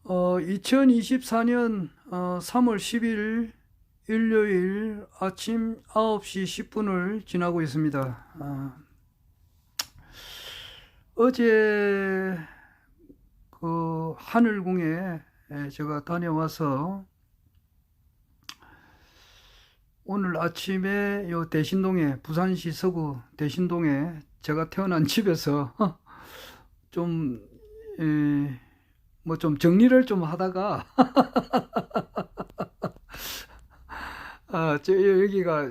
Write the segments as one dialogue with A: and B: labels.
A: 2024년 3월 10일 일요일 아침 9시 10분을 지나고 있습니다. 어제 그 하늘궁에 제가 다녀와서 오늘 아침에 요 대신동에, 부산시 서구 대신동에 제가 태어난 집에서 좀 뭐 좀 정리를 좀 하다가 여기가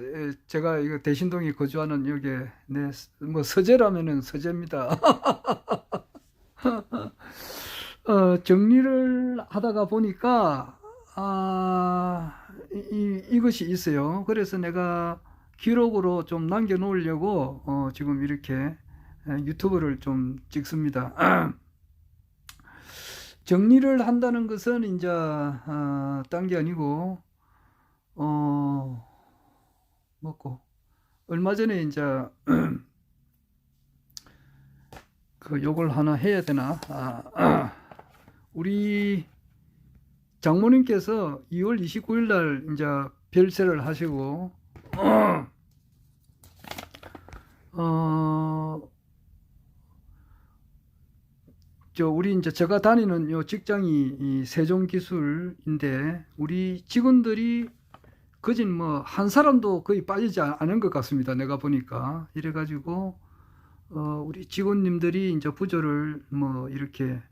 A: 제가 이거 대신동에 거주하는 여기 뭐 서재라면은 서재입니다. 정리를 하다가 보니까 이것이 있어요. 그래서 내가 기록으로 좀 남겨 놓으려고 지금 이렇게 유튜브를 좀 찍습니다. 정리를 한다는 것은 이제 딴 게 아니고 먹고 얼마 전에 이제 그 요걸 하나 해야 되나? 우리 장모님께서 2월 29일 날 이제 별세를 하시고 우리 이제 제가 다니는 요 직장이 이 세종기술인데 우리 직원들이 그진 뭐 한 사람도 거의 빠지지 않은 것 같습니다. 내가 보니까 이래가지고 우리 직원님들이 이제 부조를 뭐 이렇게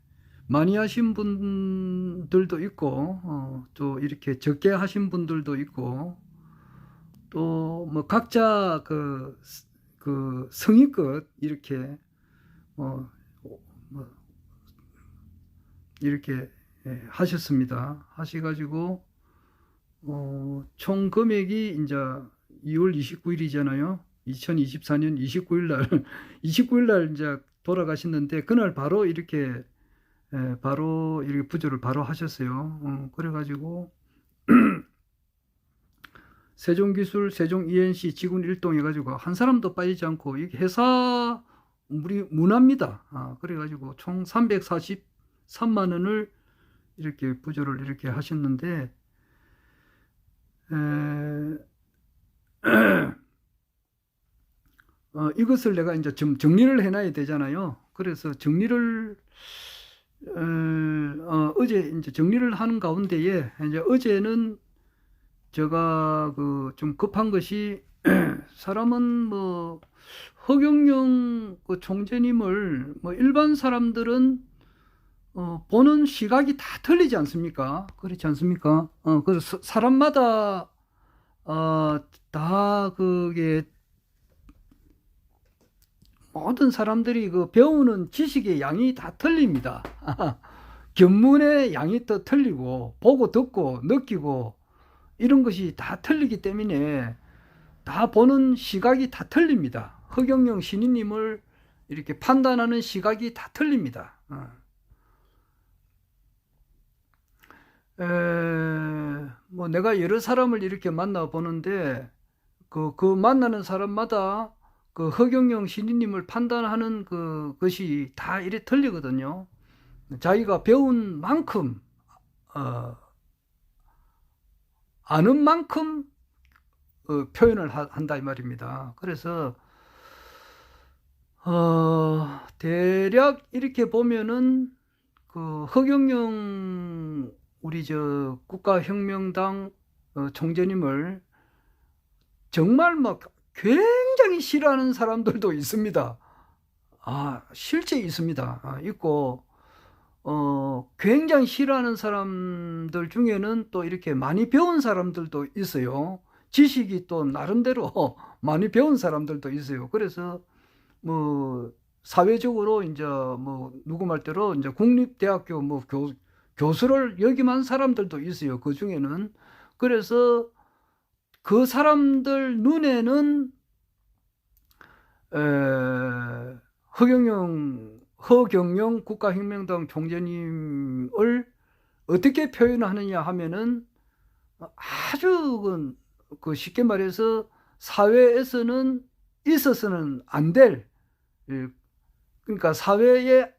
A: 많이 하신 분들도 있고 또 이렇게 적게 하신 분들도 있고 또 뭐 각자 그 성의껏 이렇게 뭐 이렇게 하셨습니다. 하셔가지고 총 금액이 이제 2월 29일이잖아요. 2024년 29일 날 29일 날 이제 돌아가셨는데 그날 바로 이렇게 부조를 바로 하셨어요. 그래가지고 세종기술 세종 ENC 직원 일동 해가지고 한 사람도 빠지지 않고 이 회사 우리 문화입니다. 그래가지고 총 343만 원을 이렇게 부조를 이렇게 하셨는데 이것을 내가 이제 좀 정리를 해놔야 되잖아요. 그래서 정리를 어제 이제 정리를 하는 가운데에 이제 어제는 제가 그 좀 급한 것이 사람은 뭐 허경영 그 총재님을 뭐 일반 사람들은 보는 시각이 다 틀리지 않습니까? 그렇지 않습니까? 그래서 사람마다 다 그게 모든 사람들이 그 배우는 지식의 양이 다 틀립니다. 견문의 양이 또 틀리고 보고 듣고 느끼고 이런 것이 다 틀리기 때문에 다 보는 시각이 다 틀립니다. 허경영 신인님을 이렇게 판단하는 시각이 다 틀립니다. 뭐 내가 여러 사람을 이렇게 만나 보는데 그 만나는 사람마다 그 허경영 신인님을 판단하는 것이 다 이래 틀리거든요. 자기가 배운 만큼 아는 만큼 표현을 한다 이 말입니다. 그래서 대략 이렇게 보면은 그 허경영 우리 저 국가혁명당 총재님을 정말 막 굉장히 싫어하는 사람들도 있습니다. 실제 있습니다. 있고 굉장히 싫어하는 사람들 중에는 또 이렇게 많이 배운 사람들도 있어요. 지식이 또 나름대로 많이 배운 사람들도 있어요. 그래서 뭐 사회적으로 이제 뭐 누구 말대로 이제 국립대학교 뭐 교수를 역임한 사람들도 있어요. 그 중에는. 그래서 그 사람들 눈에는 허경영 국가혁명당 총재님을 어떻게 표현하느냐 하면은 아주 그 쉽게 말해서 사회에서는 있어서는 안 될, 그러니까 사회에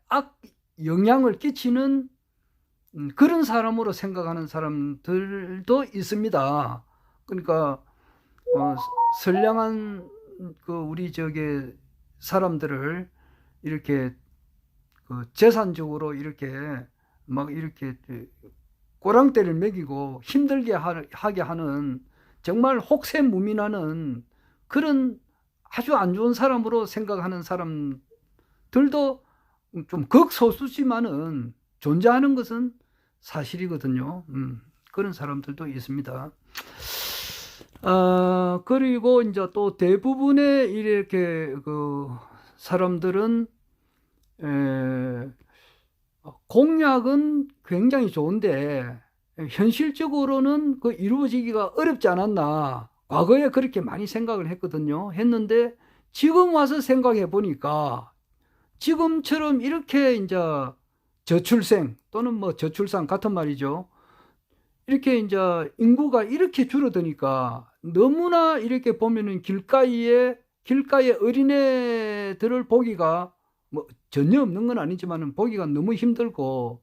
A: 영향을 끼치는 그런 사람으로 생각하는 사람들도 있습니다. 그러니까 선량한 그 우리 저게 사람들을 이렇게 그 재산적으로 이렇게 막 이렇게 꼬랑대를 먹이고 힘들게 하게 하는 정말 혹세무민하는 그런 아주 안 좋은 사람으로 생각하는 사람들도 좀 극소수지만은 존재하는 것은 사실이거든요. 그런 사람들도 있습니다. 그리고 이제 또 대부분의 이렇게 그 사람들은 공약은 굉장히 좋은데 현실적으로는 그 이루어지기가 어렵지 않았나. 과거에 그렇게 많이 생각을 했는데 지금 와서 생각해 보니까 지금처럼 이렇게 이제 저출생 또는 뭐 저출산 같은 말이죠. 이렇게 이제 인구가 이렇게 줄어드니까 너무나 이렇게 보면은 길가에 어린애들을 보기가 뭐 전혀 없는 건 아니지만 보기가 너무 힘들고,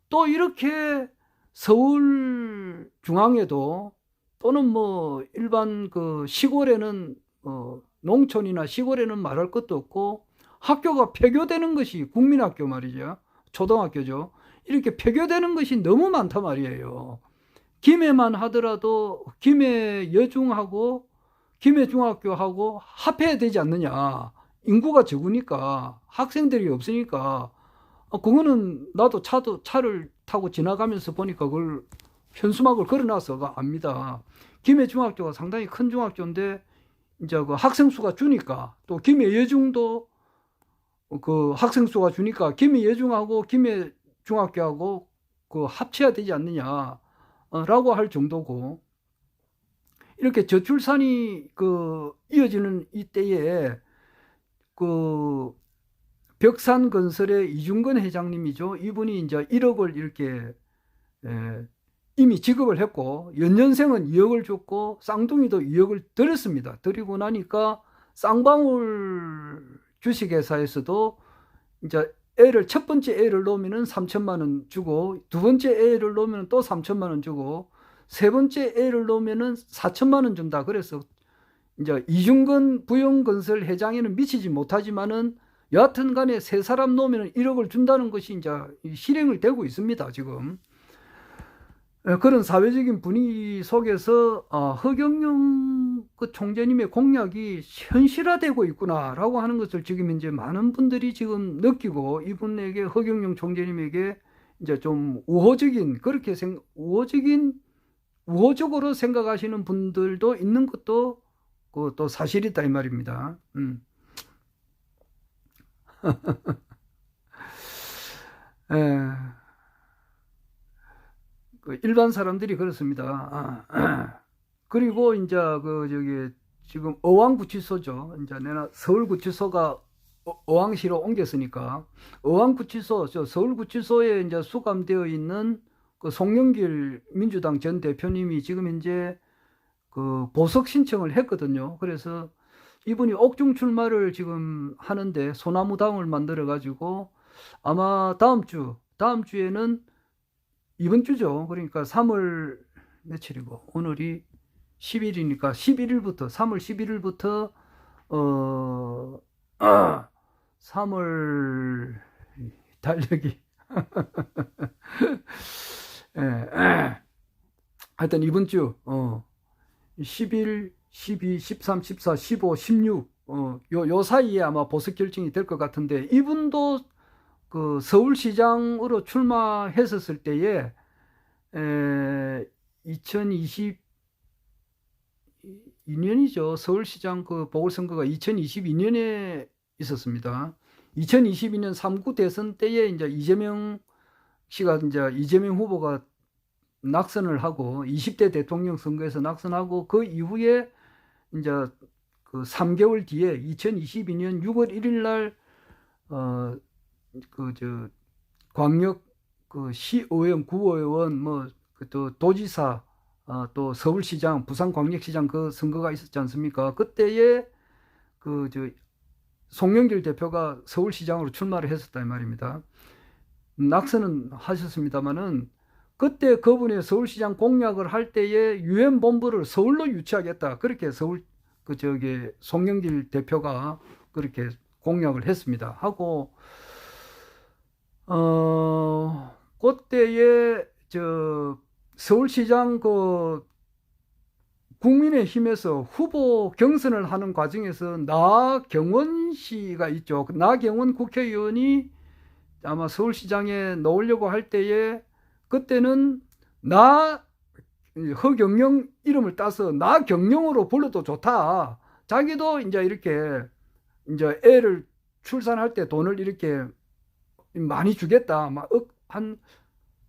A: 또 이렇게 서울 중앙에도 또는 뭐 일반 그 시골에는 농촌이나 시골에는 말할 것도 없고 학교가 폐교되는 것이 국민학교 말이죠. 초등학교죠. 이렇게 폐교되는 것이 너무 많단 말이에요. 김해만 하더라도 김해 여중하고 김해 중학교하고 합해야 되지 않느냐. 인구가 적으니까 학생들이 없으니까. 그거는 나도 차를 타고 지나가면서 보니까 그걸 현수막을 걸어놔서 압니다. 김해 중학교가 상당히 큰 중학교인데 이제 그 학생 수가 주니까, 또 김해 여중도 그 학생 수가 주니까 김해 여중하고 김해 중학교하고 그 합쳐야 되지 않느냐 라고 할 정도고, 이렇게 저출산이 그 이어지는 이때에 그 벽산건설의 이중근 회장님이죠. 이분이 이제 1억을 이렇게 이미 지급을 했고, 연년생은 2억을 줬고 쌍둥이도 2억을 드렸습니다. 드리고 나니까 쌍방울 주식회사에서도 이제 첫 번째 애를 놓으면은 3천만 원 주고, 두 번째 애를 놓으면 또 3천만 원 주고, 세 번째 애를 놓으면은 4천만 원 준다. 그래서 이제 이중근 부영건설 회장에는 미치지 못하지만은 여하튼 간에 세 사람 놓으면 1억을 준다는 것이 이제 실행을 되고 있습니다, 지금. 그런 사회적인 분위기 속에서 허경영 그 총재님의 공약이 현실화되고 있구나라고 하는 것을 지금 이제 많은 분들이 지금 느끼고, 이분에게 허경영 총재님에게 이제 좀 우호적으로 생각하시는 분들도 있는 것도 또 사실이다 이 말입니다. 그 일반 사람들이 그렇습니다. 그리고 이제 지금 어왕구치소죠. 이제 내가 서울구치소가 어왕시로 옮겼으니까 어왕구치소, 서울구치소에 이제 수감되어 있는 그 송영길 민주당 전 대표님이 지금 이제 그 보석 신청을 했거든요. 그래서 이분이 옥중 출마를 지금 하는데 소나무당을 만들어 가지고 아마 다음 주에는 이번 주죠. 그러니까 3월 며칠이고 오늘이 10일이니까 11일부터 3월 11일부터 3월 달력이 하여튼 이번 주 11, 12, 13, 14, 15, 16 요 사이에 아마 보석 결정이 될 것 같은데, 이분도 그 서울시장으로 출마했었을 때에 2022년이죠. 서울시장 그 보궐선거가 2022년에 있었습니다. 2022년 3구 대선 때에 이제 이재명 후보가 낙선을 하고 20대 대통령 선거에서 낙선하고, 그 이후에 이제 그 3개월 뒤에 2022년 6월 1일 날 광역 그 시의원, 구의원, 뭐 또 도지사, 또 서울시장, 부산광역시장 그 선거가 있었지 않습니까? 그때에 송영길 대표가 서울시장으로 출마를 했었다 이 말입니다. 낙선은 하셨습니다마는 그때 그분이 서울시장 공약을 할 때에 유엔 본부를 서울로 유치하겠다. 그렇게 서울 송영길 대표가 그렇게 공약을 했습니다. 하고 그때에 서울시장 국민의힘에서 후보 경선을 하는 과정에서 나경원 씨가 있죠. 나경원 국회의원이 아마 서울시장에 넣으려고 할 때에 그때는 허경영 이름을 따서 나경영으로 불러도 좋다. 자기도 이제 이렇게 이제 애를 출산할 때 돈을 이렇게 많이 주겠다. 한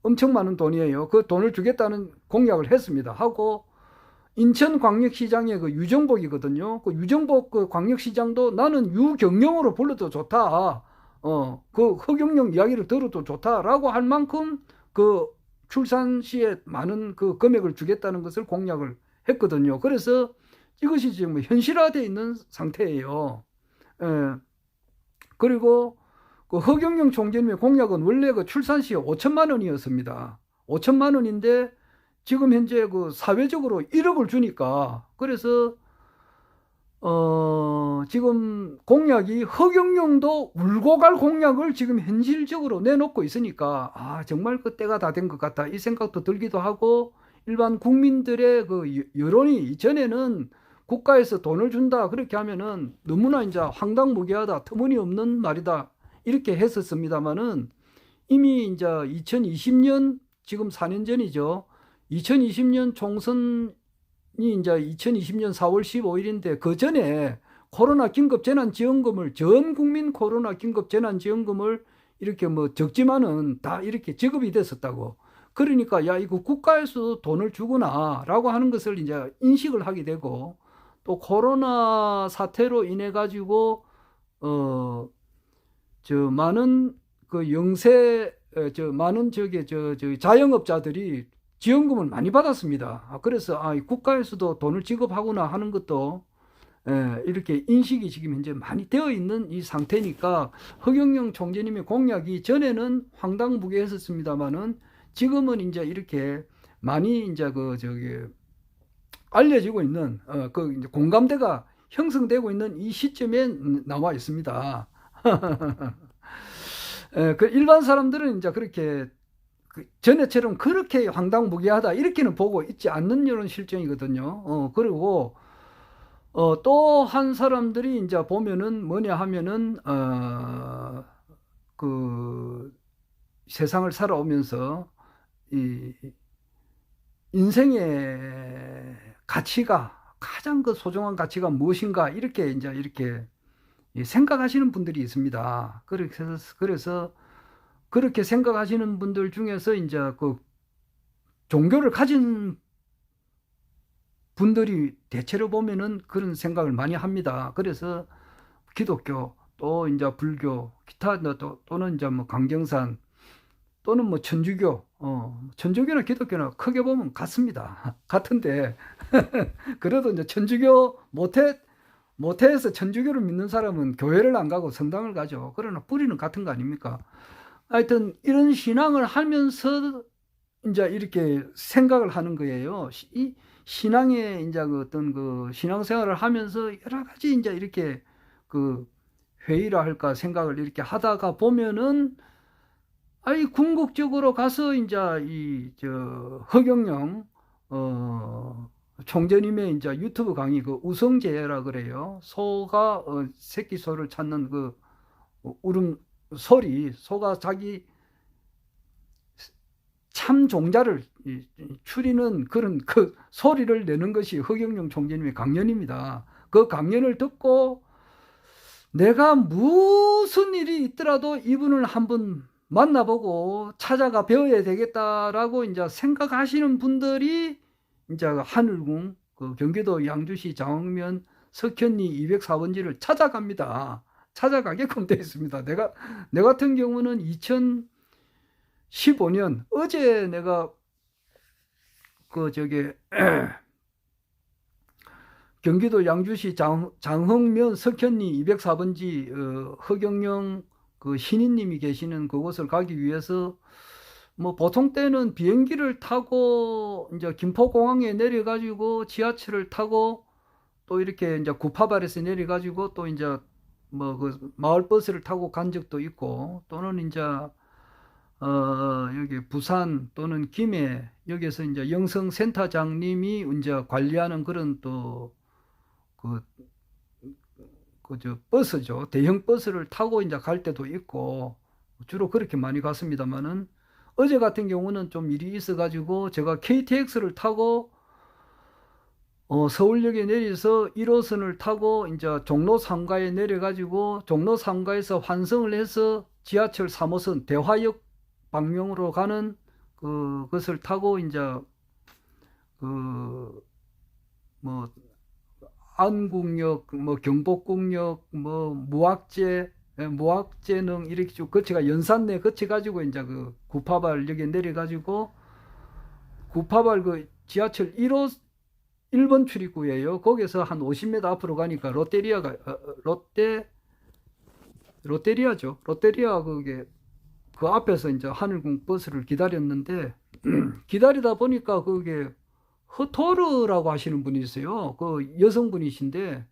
A: 엄청 많은 돈이에요. 그 돈을 주겠다는 공약을 했습니다. 하고 인천광역시장의 그 유정복이거든요. 그 유정복 그 광역시장도 나는 유경영으로 불러도 좋다. 그 허경영 이야기를 들어도 좋다라고 할 만큼 그 출산 시에 많은 그 금액을 주겠다는 것을 공약을 했거든요. 그래서 이것이 지금 현실화되어 있는 상태예요. 그리고 그 허경영 총재님의 공약은 원래 그 출산 시에 5천만 원이었습니다. 5천만 원인데 지금 현재 그 사회적으로 1억을 주니까 그래서 지금 공약이 허경영도 울고 갈 공약을 지금 현실적으로 내놓고 있으니까 정말 그 때가 다 된 것 같다 이 생각도 들기도 하고 일반 국민들의 그 여론이 이전에는 국가에서 돈을 준다 그렇게 하면은 너무나 이제 황당무계하다 터무니없는 말이다 이렇게 했었습니다만은 이미 이제 2020년 지금 4년 전이죠. 2020년 총선이 이제 2020년 4월 15일인데 그 전에 코로나 긴급 재난지원금을 전 국민 코로나 긴급 재난지원금을 이렇게 뭐 적지만은 다 이렇게 지급이 됐었다고. 그러니까 야 이거 국가에서 돈을 주구나라고 하는 것을 이제 인식을 하게 되고 또 코로나 사태로 인해 가지고 많은 그 많은 자영업자들이 지원금을 많이 받았습니다. 그래서 국가에서도 돈을 지급하구나 하는 것도 이렇게 인식이 지금 현재 많이 되어 있는 이 상태니까 허경영 총재님의 공약이 전에는 황당무계했었습니다만은 지금은 이제 이렇게 많이 이제 알려지고 있는 이제 공감대가 형성되고 있는 이 시점에 나와 있습니다. 그 일반 사람들은 이제 그렇게 전에처럼 그렇게 황당무계하다 이렇게는 보고 있지 않는 이런 실정이거든요. 그리고 또 한 사람들이 이제 보면은 뭐냐 하면은 그 세상을 살아오면서 이 인생의 가치가 가장 그 소중한 가치가 무엇인가 이렇게 이렇게 생각하시는 분들이 있습니다. 그래서 그렇게 생각하시는 분들 중에서 이제 그 종교를 가진 분들이 대체로 보면은 그런 생각을 많이 합니다. 그래서 기독교 또 이제 불교 기타 또는 이제 뭐 강경산 또는 뭐 천주교 천주교나 기독교나 크게 보면 같습니다. 같은데 그래도 이제 천주교 모태에서 천주교를 믿는 사람은 교회를 안 가고 성당을 가죠. 그러나 뿌리는 같은 거 아닙니까? 하여튼 이런 신앙을 하면서 이제 이렇게 생각을 하는 거예요. 이 신앙의 이제 어떤 그 신앙생활을 하면서 여러 가지 이제 이렇게 그 회의라 할까 생각을 이렇게 하다가 보면은 궁극적으로 가서 이제 허경영 총재님의 이제 유튜브 강의 그 우성재라 그래요. 소가 새끼 소를 찾는 그 울음 소가 자기 참 종자를 추리는 그런 그 소리를 내는 것이 허경영 총재님의 강연입니다. 그 강연을 듣고 내가 무슨 일이 있더라도 이분을 한번 만나보고 찾아가 배워야 되겠다라고 이제 생각하시는 분들이 이제 하늘궁 그 경기도 양주시 장흥면 석현리 204번지를 찾아갑니다. 찾아가게끔 되어 있습니다. 내 같은 경우는 2015년 어제 내가 경기도 양주시 장흥면 석현리 204번지 허경영 그 신인님이 계시는 그곳을 가기 위해서 뭐 보통 때는 비행기를 타고 이제 김포공항에 내려가지고 지하철을 타고 또 이렇게 이제 구파발에서 내려가지고 또 이제 뭐 그 마을 버스를 타고 간 적도 있고, 또는 이제 여기 부산 또는 김해 여기서 이제 영성센터장님이 이제 관리하는 그런 또 저 버스죠. 대형 버스를 타고 이제 갈 때도 있고, 주로 그렇게 많이 갔습니다만은, 어제 같은 경우는 좀 일이 있어가지고 제가 KTX를 타고 서울역에 내려서 1호선을 타고 이제 종로 3가에 내려가지고 종로 3가에서 환승을 해서 지하철 3호선 대화역 방면으로 가는 그것을 타고 이제 뭐 안국역, 뭐 경복궁역, 뭐 무학재능 이렇게 쭉 거쳐가 연산내 거쳐가지고 이제 그 구파발역에 내려가지고 구파발 그 지하철 1번 출입구예요. 거기서 한 50m 앞으로 가니까 롯데리아가 롯데리아죠. 롯데리아 그게 그 앞에서 이제 하늘궁 버스를 기다렸는데 기다리다 보니까 그게 허토르라고 하시는 분이 있어요. 그 여성분이신데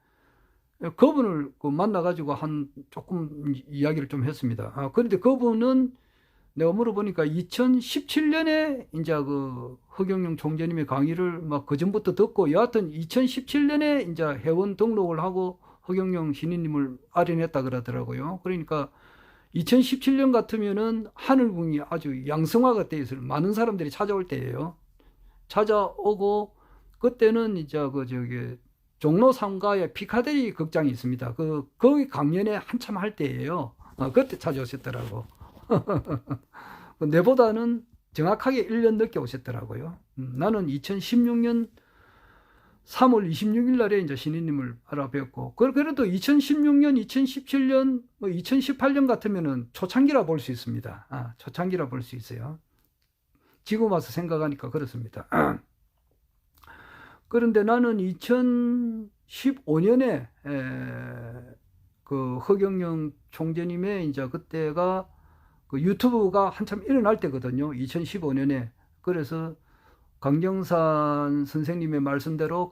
A: 그분을 만나가지고 한 조금 이야기를 좀 했습니다. 그런데 그분은 내가 물어보니까 2017년에 이제 그 허경영 총재님의 강의를 막 그 전부터 듣고, 여하튼 2017년에 이제 회원 등록을 하고 허경영 신인님을 아련했다 그러더라고요. 그러니까 2017년 같으면은 하늘궁이 아주 양성화가 되어 있어요. 많은 사람들이 찾아올 때예요. 찾아오고, 그때는 이제 그 저기 종로 3가에 피카데리 극장이 있습니다. 거기 강연에 한참 할 때예요. 그때 찾아오셨더라고. 내보다는 정확하게 1년 늦게 오셨더라고요. 나는 2016년 3월 26일 날에 이제 신인님을 알아뵙고, 그래도 2016년, 2017년, 뭐 2018년 같으면은 초창기라 볼 수 있습니다. 초창기라 볼 수 있어요. 지금 와서 생각하니까 그렇습니다. 그런데 나는 2015년에 그 허경영 총재님의 이제 그때가 그 유튜브가 한참 일어날 때거든요. 2015년에. 그래서 강경산 선생님의 말씀대로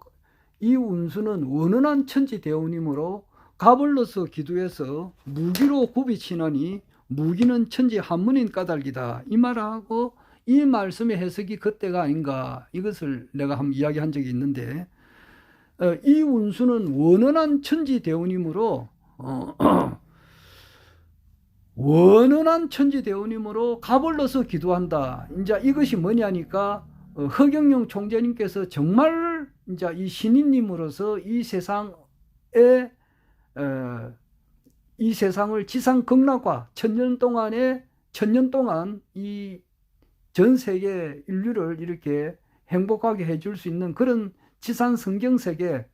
A: 이 운수는 원원한 천지대운이므로 가벌로서 기도해서 무기로 굽이치나니 무기는 천지 한문인 까닭이다. 이 말하고 이 말씀의 해석이 그때가 아닌가, 이것을 내가 한번 이야기한 적이 있는데, 이 운수는 원원한 천지대운이므로 원원한 천지대운이므로 가벌로서 기도한다. 이제 이것이 뭐냐니까 허경영 총재님께서 정말 이제 이 신인님으로서 이 세상을 지상극락과 천년 동안 이 전 세계 인류를 이렇게 행복하게 해줄 수 있는 그런 지상 성경세계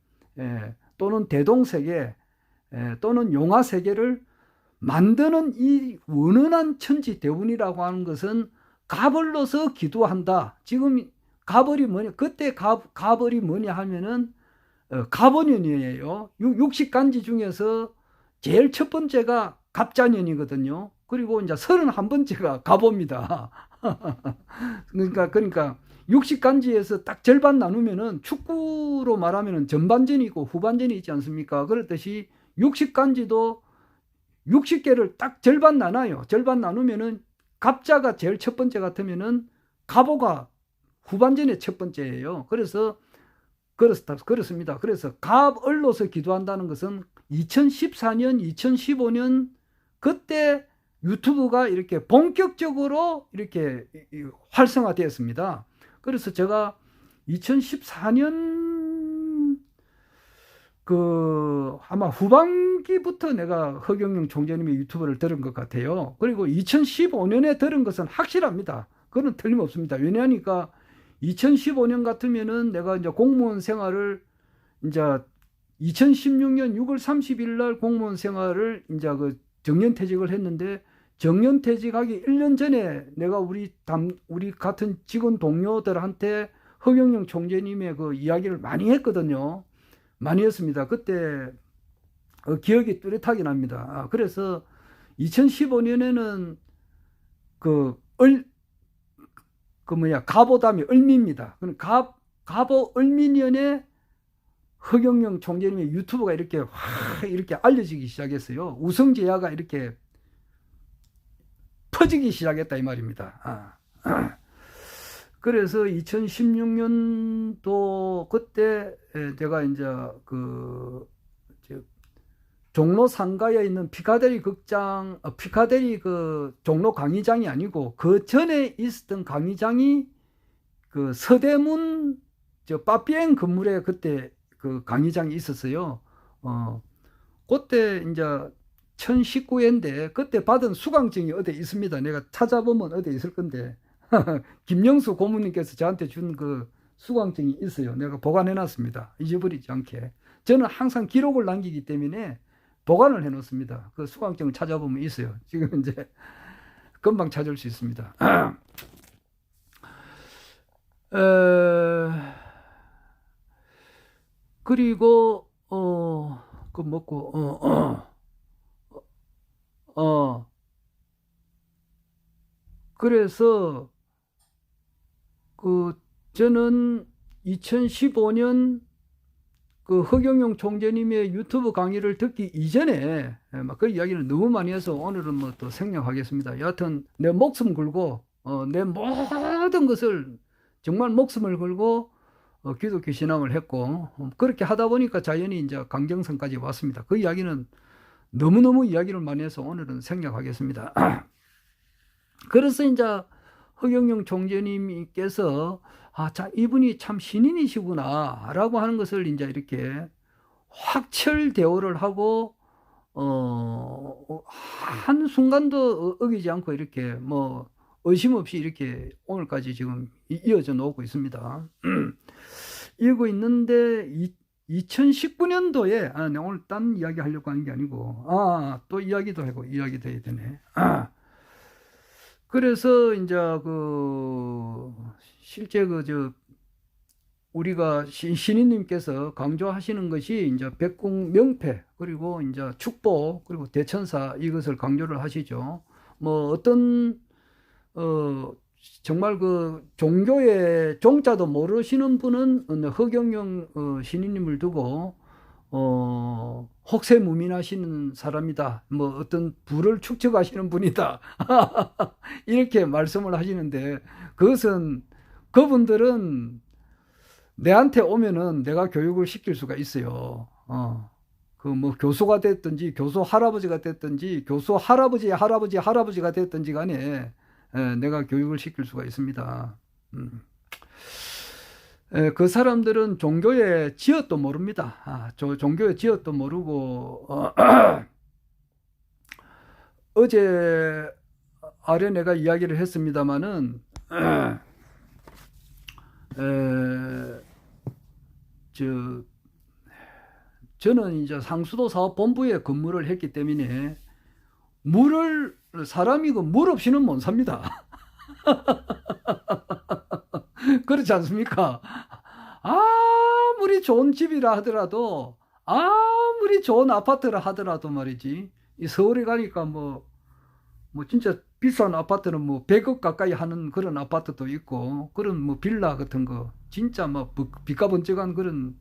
A: 또는 대동세계 또는 용화세계를 만드는 이 원원한 천지대운이라고 하는 것은 가벌로서 기도한다. 지금 가벌이 뭐냐? 그때 가벌이 뭐냐 하면은 갑원년이에요. 60간지 중에서 제일 첫 번째가 갑자년이거든요. 그리고 이제 31번째가 갑오입니다. 그러니까 60간지에서 딱 절반 나누면은 축구로 말하면은 전반전이 있고 후반전이 있지 않습니까? 그렇듯이 60간지도 60개를 딱 절반 나눠요. 절반 나누면은 갑자가 제일 첫 번째 같으면은 갑오가 후반전의 첫 번째예요. 그래서 그렇습니다. 그래서 갑을로서 기도한다는 것은 2014년, 2015년 그때 유튜브가 이렇게 본격적으로 이렇게 활성화되었습니다. 그래서 제가 2014년 아마 후반기부터 내가 허경영 총재님의 유튜브를 들은 것 같아요. 그리고 2015년에 들은 것은 확실합니다. 그건 틀림없습니다. 왜냐하니까 2015년 같으면은 내가 이제 공무원 생활을 이제 2016년 6월 30일 날 공무원 생활을 이제 그 정년퇴직을 했는데, 정년퇴직하기 1년 전에 내가 우리 같은 직원 동료들한테 허경영 총재님의 그 이야기를 많이 했거든요. 많이 했습니다. 그때 기억이 뚜렷하게 납니다. 그래서 2015년에는 가보담이 을미입니다. 가보 을미년에 허경영 총재님의 유튜브가 이렇게 이렇게 알려지기 시작했어요. 우성재야가 이렇게 퍼지기 시작했다 이 말입니다. 그래서 2016년도 그때 제가 이제 종로 상가에 있는 피카데리 극장, 피카데리 종로 강의장이 아니고 그 전에 있었던 강의장이 서대문 빠삐행 건물에 그때 강의장이 있었어요. 그때 이제 1019회인데 그때 받은 수강증이 어디 있습니다. 내가 찾아보면 어디 있을 건데 김영수 고문님께서 저한테 준 수강증이 있어요. 내가 보관해 놨습니다. 잊어버리지 않게. 저는 항상 기록을 남기기 때문에 보관을 해 놓습니다. 그 수강증을 찾아보면 있어요. 지금 이제 금방 찾을 수 있습니다. 그리고 그래서 저는 2015년 허경영 총재님의 유튜브 강의를 듣기 이전에 그 이야기를 너무 많이 해서 오늘은 또 생략하겠습니다. 여하튼 내 목숨 걸고 내 모든 것을 정말 목숨을 걸고 기독교 신앙을 했고 그렇게 하다 보니까 자연히 이제 강정선까지 왔습니다. 그 이야기는 너무너무 이야기를 많이 해서 오늘은 생략하겠습니다. 그래서 이제 허경영 총재님께서 자, 이분이 참 신인이시구나 라고 하는 것을 이제 이렇게 확철 대오를 하고 한순간도 어기지 않고 이렇게 의심 없이 이렇게 오늘까지 지금 이어져 오고 있습니다. 이러고 있는데 2019년도에 내가 오늘 딴 이야기 하려고 하는 게 아니고 또 이야기도 하고 이야기도 해야 되네. 그래서 이제 실제 우리가 신인님께서 강조하시는 것이 이제 백궁 명패 그리고 이제 축복 그리고 대천사 이것을 강조를 하시죠. 어떤 정말 종교의 종자도 모르시는 분은 허경영 신인님을 두고 혹세무민하시는 사람이다. 어떤 부를 축적하시는 분이다. 이렇게 말씀을 하시는데 그분들은 내한테 오면은 내가 교육을 시킬 수가 있어요. 교수가 됐든지 교수 할아버지가 됐든지 교수 할아버지가 됐든지 간에 내가 교육을 시킬 수가 있습니다. 그 사람들은 종교의 지엇도 모릅니다. 종교의 지엇도 모르고 어제 아래 내가 이야기를 했습니다마는 저는 이제 상수도 사업본부에 근무를 했기 때문에 사람이 물 없이는 못 삽니다. 그렇지 않습니까? 아무리 좋은 집이라 하더라도 아무리 좋은 아파트라 하더라도 말이지 이 서울에 가니까 진짜 비싼 아파트는 100억 가까이 하는 그런 아파트도 있고 그런 빌라 같은 거 진짜 빛과 번쩍한 그런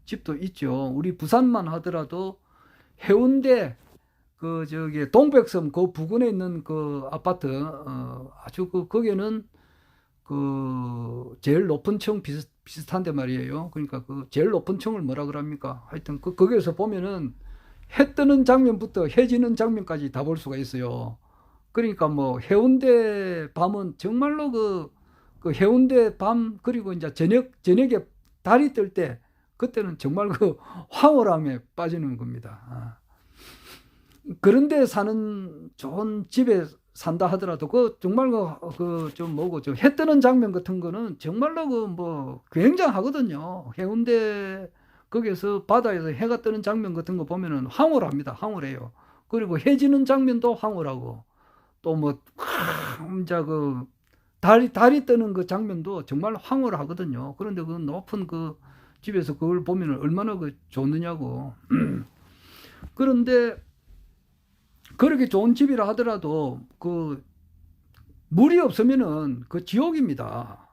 A: 집도 있죠. 우리 부산만 하더라도 해운대 동백섬 부근에 있는 아파트 아주 거기는 제일 높은 층 비슷한데 말이에요. 그러니까 제일 높은 층을 뭐라 그럽니까? 하여튼 거기에서 보면은 해 뜨는 장면부터 해 지는 장면까지 다 볼 수가 있어요. 그러니까 해운대 밤은 정말로 해운대 밤 그리고 이제 저녁에 달이 뜰 때 그때는 정말 황홀함에 빠지는 겁니다. 그런데 사는 좋은 집에 산다 하더라도 정말 해 뜨는 장면 같은 거는 정말로 굉장하거든요. 해운대 거기서 바다에서 해가 뜨는 장면 같은 거 보면은 황홀합니다. 황홀해요. 그리고 해 지는 장면도 황홀하고 또 이제 달이 뜨는 그 장면도 정말 황홀하거든요. 그런데 높은 집에서 그걸 보면 얼마나 좋느냐고. 그런데 그렇게 좋은 집이라 하더라도 그 물이 없으면은 그 지옥입니다.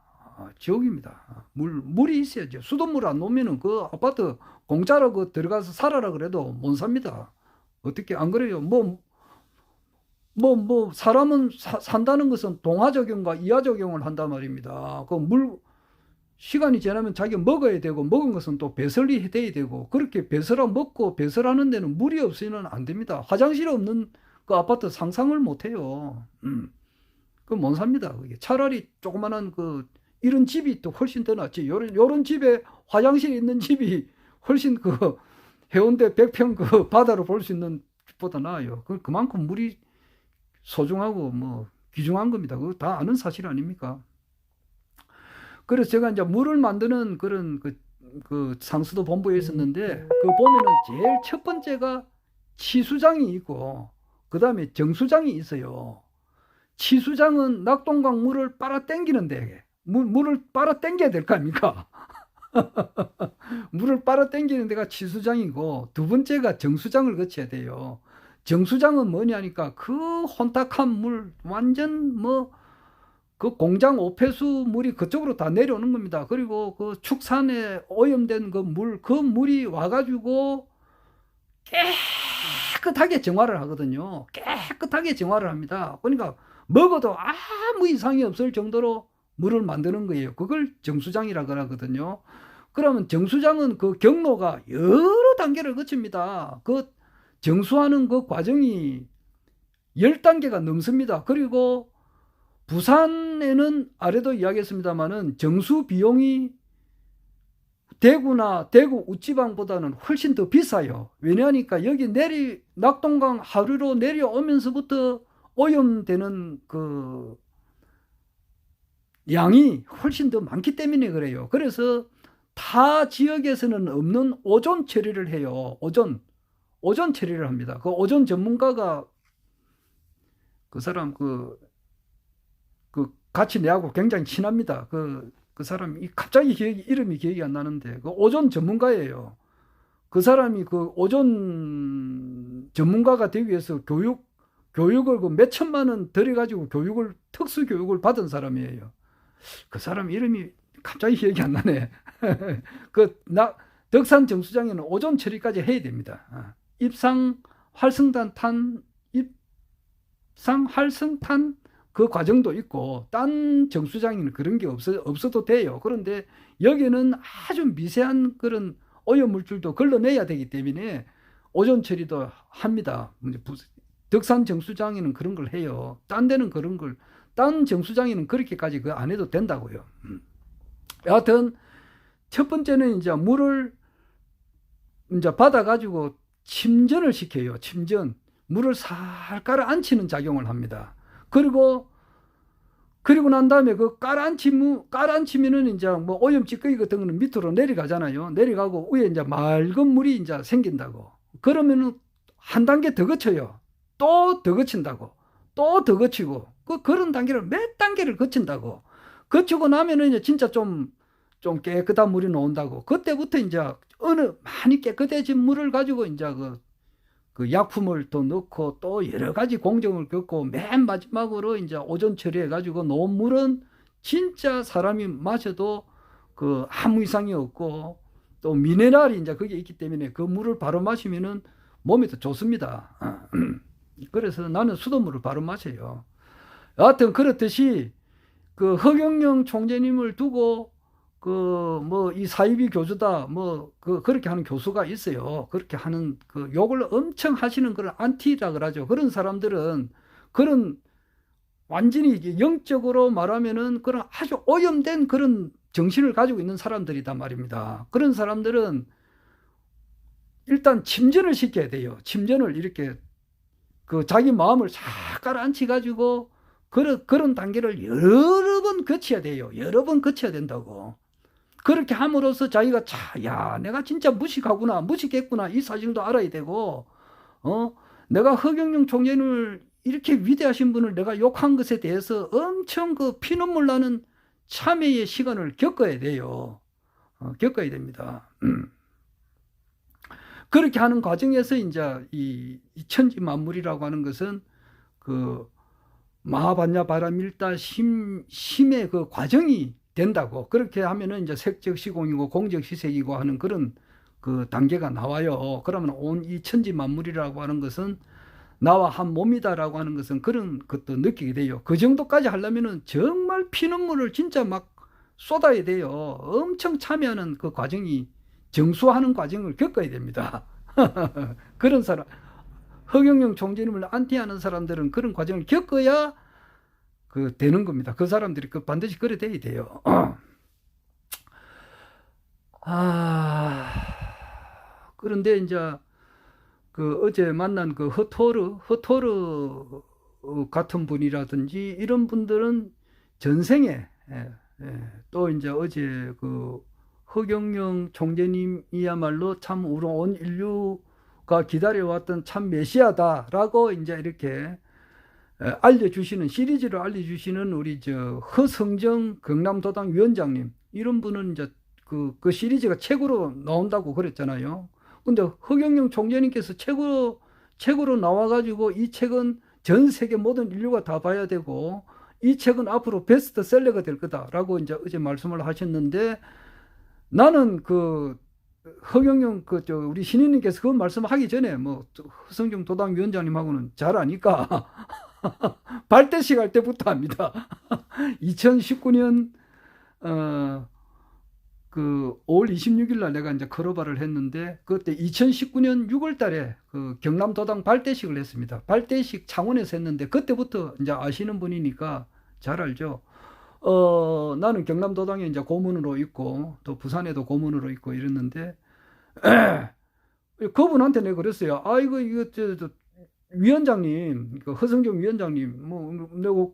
A: 지옥입니다. 물이 있어야죠. 수돗물 안 놓으면은 그 아파트 공짜로 그 들어가서 살아라 그래도 못 삽니다. 어떻게 안 그래요? 사람은 산다는 것은 동화적용과 이하적용을 한단 말입니다. 시간이 지나면 자기가 먹어야 되고, 먹은 것은 또 배설이 돼야 되고, 그렇게 먹고 배설하는 데는 물이 없으면 안 됩니다. 화장실 없는 그 아파트 상상을 못 해요. 못 삽니다. 차라리 조그만한 이런 집이 또 훨씬 더 낫지. 요런 집에 화장실이 있는 집이 훨씬 해운대 100평 바다를 볼 수 있는 집보다 나아요. 그만큼 물이 소중하고 귀중한 겁니다. 그거 다 아는 사실 아닙니까? 그래서 제가 이제 물을 만드는 그런 상수도 본부에 있었는데, 보면은 제일 첫 번째가 치수장이 있고, 그 다음에 정수장이 있어요. 치수장은 낙동강 물을 빨아당기는데, 물을 빨아당겨야 될 거 아닙니까? 물을 빨아당기는 데가 치수장이고, 두 번째가 정수장을 거쳐야 돼요. 정수장은 뭐냐니까 그 혼탁한 물, 완전 그 공장 오폐수 물이 그쪽으로 다 내려오는 겁니다. 그리고 그 축산에 오염된 그 물이 와가지고 깨끗하게 정화를 하거든요. 깨끗하게 정화를 합니다. 그러니까 먹어도 아무 이상이 없을 정도로 물을 만드는 거예요. 그걸 정수장이라고 하거든요. 그러면 정수장은 그 경로가 여러 단계를 거칩니다. 그 정수하는 그 과정이 10단계가 넘습니다. 그리고 부산에는 아래도 이야기했습니다만은 정수 비용이 대구 우지방보다는 훨씬 더 비싸요. 왜냐하니까 여기 낙동강 하류로 내려오면서부터 오염되는 그 양이 훨씬 더 많기 때문에 그래요. 그래서 타 지역에서는 없는 오존 처리를 해요. 오존 처리를 합니다. 그 오존 전문가가 그 사람 같이 내하고 굉장히 친합니다. 그 사람이 갑자기 이름이 기억이 안 나는데 그 오존 전문가예요. 그 사람이 그 오존 전문가가 되기 위해서 교육을 몇 천만 원 들여가지고 특수 교육을 받은 사람이에요. 그 사람 이름이 갑자기 기억이 안 나네. 덕산 정수장에는 오존 처리까지 해야 됩니다. 입상 활성탄 그 과정도 있고, 딴 정수장에는 그런 게 없어도 돼요. 그런데 여기는 아주 미세한 그런 오염물질도 걸러내야 되기 때문에 오존 처리도 합니다. 덕산 정수장에는 그런 걸 해요. 딴 데는 딴 정수장에는 그렇게까지 안 해도 된다고요. 여하튼, 첫 번째는 이제 물을 이제 받아가지고 침전을 시켜요. 물을 살 깔아앉히는 작용을 합니다. 그리고 난 다음에 깔아앉히면은 이제 오염 찌꺼기 같은 거는 밑으로 내려가잖아요. 내려가고 위에 이제 맑은 물이 이제 생긴다고. 그러면은 한 단계 더 거쳐요. 또 더 거친다고. 또 더 거치고. 그런 단계를 몇 단계를 거친다고. 거치고 나면은 이제 진짜 좀 깨끗한 물이 나온다고. 그때부터 이제 많이 깨끗해진 물을 가지고 이제 그 약품을 또 넣고 또 여러 가지 공정을 겪고 맨 마지막으로 이제 오존 처리해가지고 놓은 물은 진짜 사람이 마셔도 아무 이상이 없고 또 미네랄이 이제 거기에 있기 때문에 그 물을 바로 마시면은 몸에 더 좋습니다. 그래서 나는 수돗물을 바로 마셔요. 여하튼 그렇듯이 허경영 총재님을 두고 이 사이비 교주다, 그렇게 하는 교수가 있어요. 그렇게 하는, 욕을 엄청 하시는 그런 안티라 그러죠. 그런 사람들은, 완전히 영적으로 말하면은 그런 아주 오염된 그런 정신을 가지고 있는 사람들이단 말입니다. 그런 사람들은 일단 침전을 시켜야 돼요. 침전을 이렇게, 자기 마음을 싹 깔아앉히 가지고, 그런 단계를 여러 번 거쳐야 돼요. 여러 번 거쳐야 된다고. 그렇게 함으로써 자기가 내가 진짜 무식했구나 이 사실도 알아야 되고, 내가 허경영 총재를 이렇게 위대하신 분을 내가 욕한 것에 대해서 엄청 피눈물 나는 참회의 시간을 겪어야 돼요. 겪어야 됩니다. 그렇게 하는 과정에서 이제 이 천지만물이라고 하는 것은 그 마하반야바라밀다 심의 그 과정이 된다고. 그렇게 하면은 이제 색적시공이고 공적시색이고 하는 그런 그 단계가 나와요. 그러면 온 이 천지만물이라고 하는 것은 나와 한 몸이다라고 하는 것은 그런 것도 느끼게 돼요. 그 정도까지 하려면은 정말 피눈물을 진짜 막 쏟아야 돼요. 엄청 참여하는 그 과정이, 정수하는 과정을 겪어야 됩니다. 그런 사람, 허경영 총재님을 안티하는 사람들은 그런 과정을 겪어야 그 되는 겁니다. 그 사람들이 그 반드시 그래 돼야 돼요. 그런데 이제 그 어제 만난 그 허토르 같은 분이라든지 이런 분들은 전생에, 또 이제 어제 그 허경영 총재님이야말로 참 우리 온 인류가 기다려왔던 참 메시아다라고 이제 이렇게 알려주시는, 시리즈를 알려주시는 우리 저 허성정 경남도당 위원장님, 이런 분은 이제 그 시리즈가 책으로 나온다고 그랬잖아요. 근데 허경영 총재님께서 책으로 나와가지고 이 책은 전 세계 모든 인류가 다 봐야 되고 이 책은 앞으로 베스트셀러가 될 거다라고 이제 어제 말씀을 하셨는데, 나는 그 허경영 우리 신인님께서 그 말씀하기 전에 뭐 허성정 도당 위원장님하고는 잘 아니까 발대식 할 때부터 합니다. 2019년 그 5월 26일 날 내가 이제 커러바를 했는데, 그때 2019년 6월 달에 그 경남도당 발대식을 했습니다. 발대식 창원에서 했는데, 그때부터 이제 아시는 분이니까 잘 알죠. 나는 경남도당에 이제 고문으로 있고, 또 부산에도 고문으로 있고 이랬는데, 그분한테 내가 그랬어요. 이거 위원장님, 그 허성정 위원장님, 내가,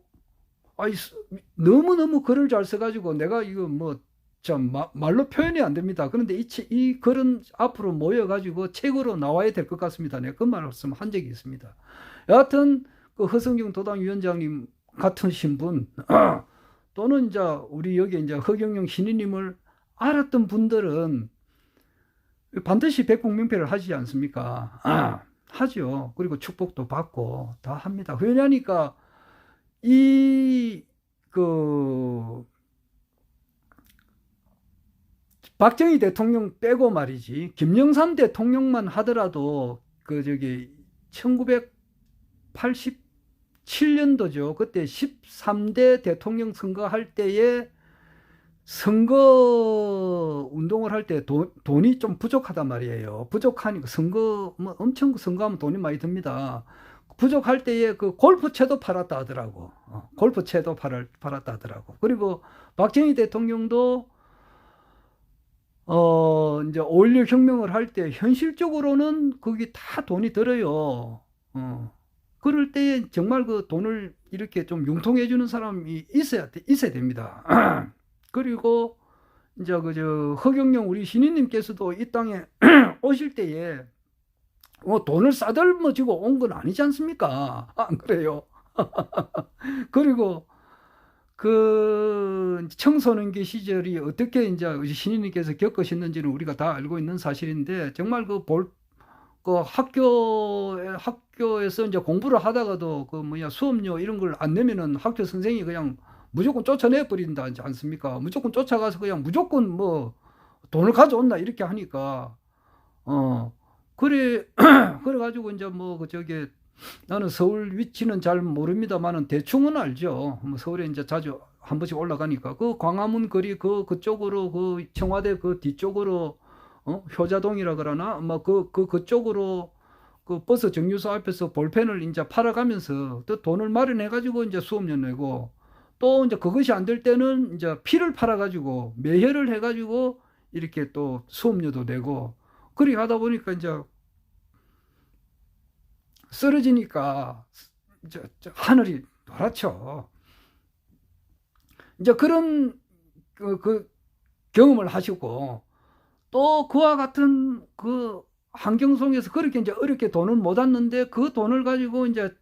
A: 너무너무 글을 잘 써가지고 내가 이거 참 말로 표현이 안 됩니다. 그런데 이 글은 앞으로 모여가지고 책으로 나와야 될 것 같습니다. 내가 그 말씀 한 적이 있습니다. 여하튼 그 허성정 도당 위원장님 같은 신분, 또는 이제 우리 여기 이제 허경영 신인님을 알았던 분들은 반드시 백북명패를 하지 않습니까? 하죠. 그리고 축복도 받고 다 합니다. 왜냐니까 박정희 대통령 빼고 말이지, 김영삼 대통령만 하더라도 1987년도죠. 그때 13대 대통령 선거할 때에 선거 운동을 할 때 돈이 좀 부족하단 말이에요. 부족하니까 엄청 선거하면 돈이 많이 듭니다. 부족할 때에 그 골프채도 팔았다 하더라고. 골프채도 팔았다 하더라고. 그리고 박정희 대통령도 이제 5.16 혁명을 할 때 현실적으로는 거기 다 돈이 들어요. 그럴 때 정말 그 돈을 이렇게 좀 융통해 주는 사람이 있어야 됩니다. 그리고 이제 허경영 우리 신인님께서도 이 땅에 오실 때에 돈을 싸들머지고 온 건 아니지 않습니까? 안 그래요? 그리고 그 청소년기 시절이 어떻게 이제 신인님께서 겪으셨는지는 우리가 다 알고 있는 사실인데, 정말 학교에서 이제 공부를 하다가도 수업료 이런 걸 안 내면은 학교 선생이 그냥 무조건 쫓아내 버린다 하지 않습니까? 무조건 쫓아가서 그냥 무조건 돈을 가져온다 이렇게 하니까, 그래가지고 이제 나는 서울 위치는 잘 모릅니다만은 대충은 알죠. 서울에 이제 자주 한 번씩 올라가니까 그 광화문 거리 그쪽으로 그 청와대 그 뒤쪽으로 효자동이라 그러나 그쪽으로 그 버스 정류소 앞에서 볼펜을 이제 팔아가면서 또 돈을 마련해가지고 이제 수업료 내고, 또 이제 그것이 안 될 때는 이제 피를 팔아가지고 매혈을 해가지고 이렇게 또 수업료도 내고, 그렇게 하다 보니까 이제 쓰러지니까 하늘이 노랗죠. 이제 그런 그 경험을 하시고, 또 그와 같은 그 환경 속에서 그렇게 이제 어렵게 돈을 못 얻는데, 그 돈을 가지고 이제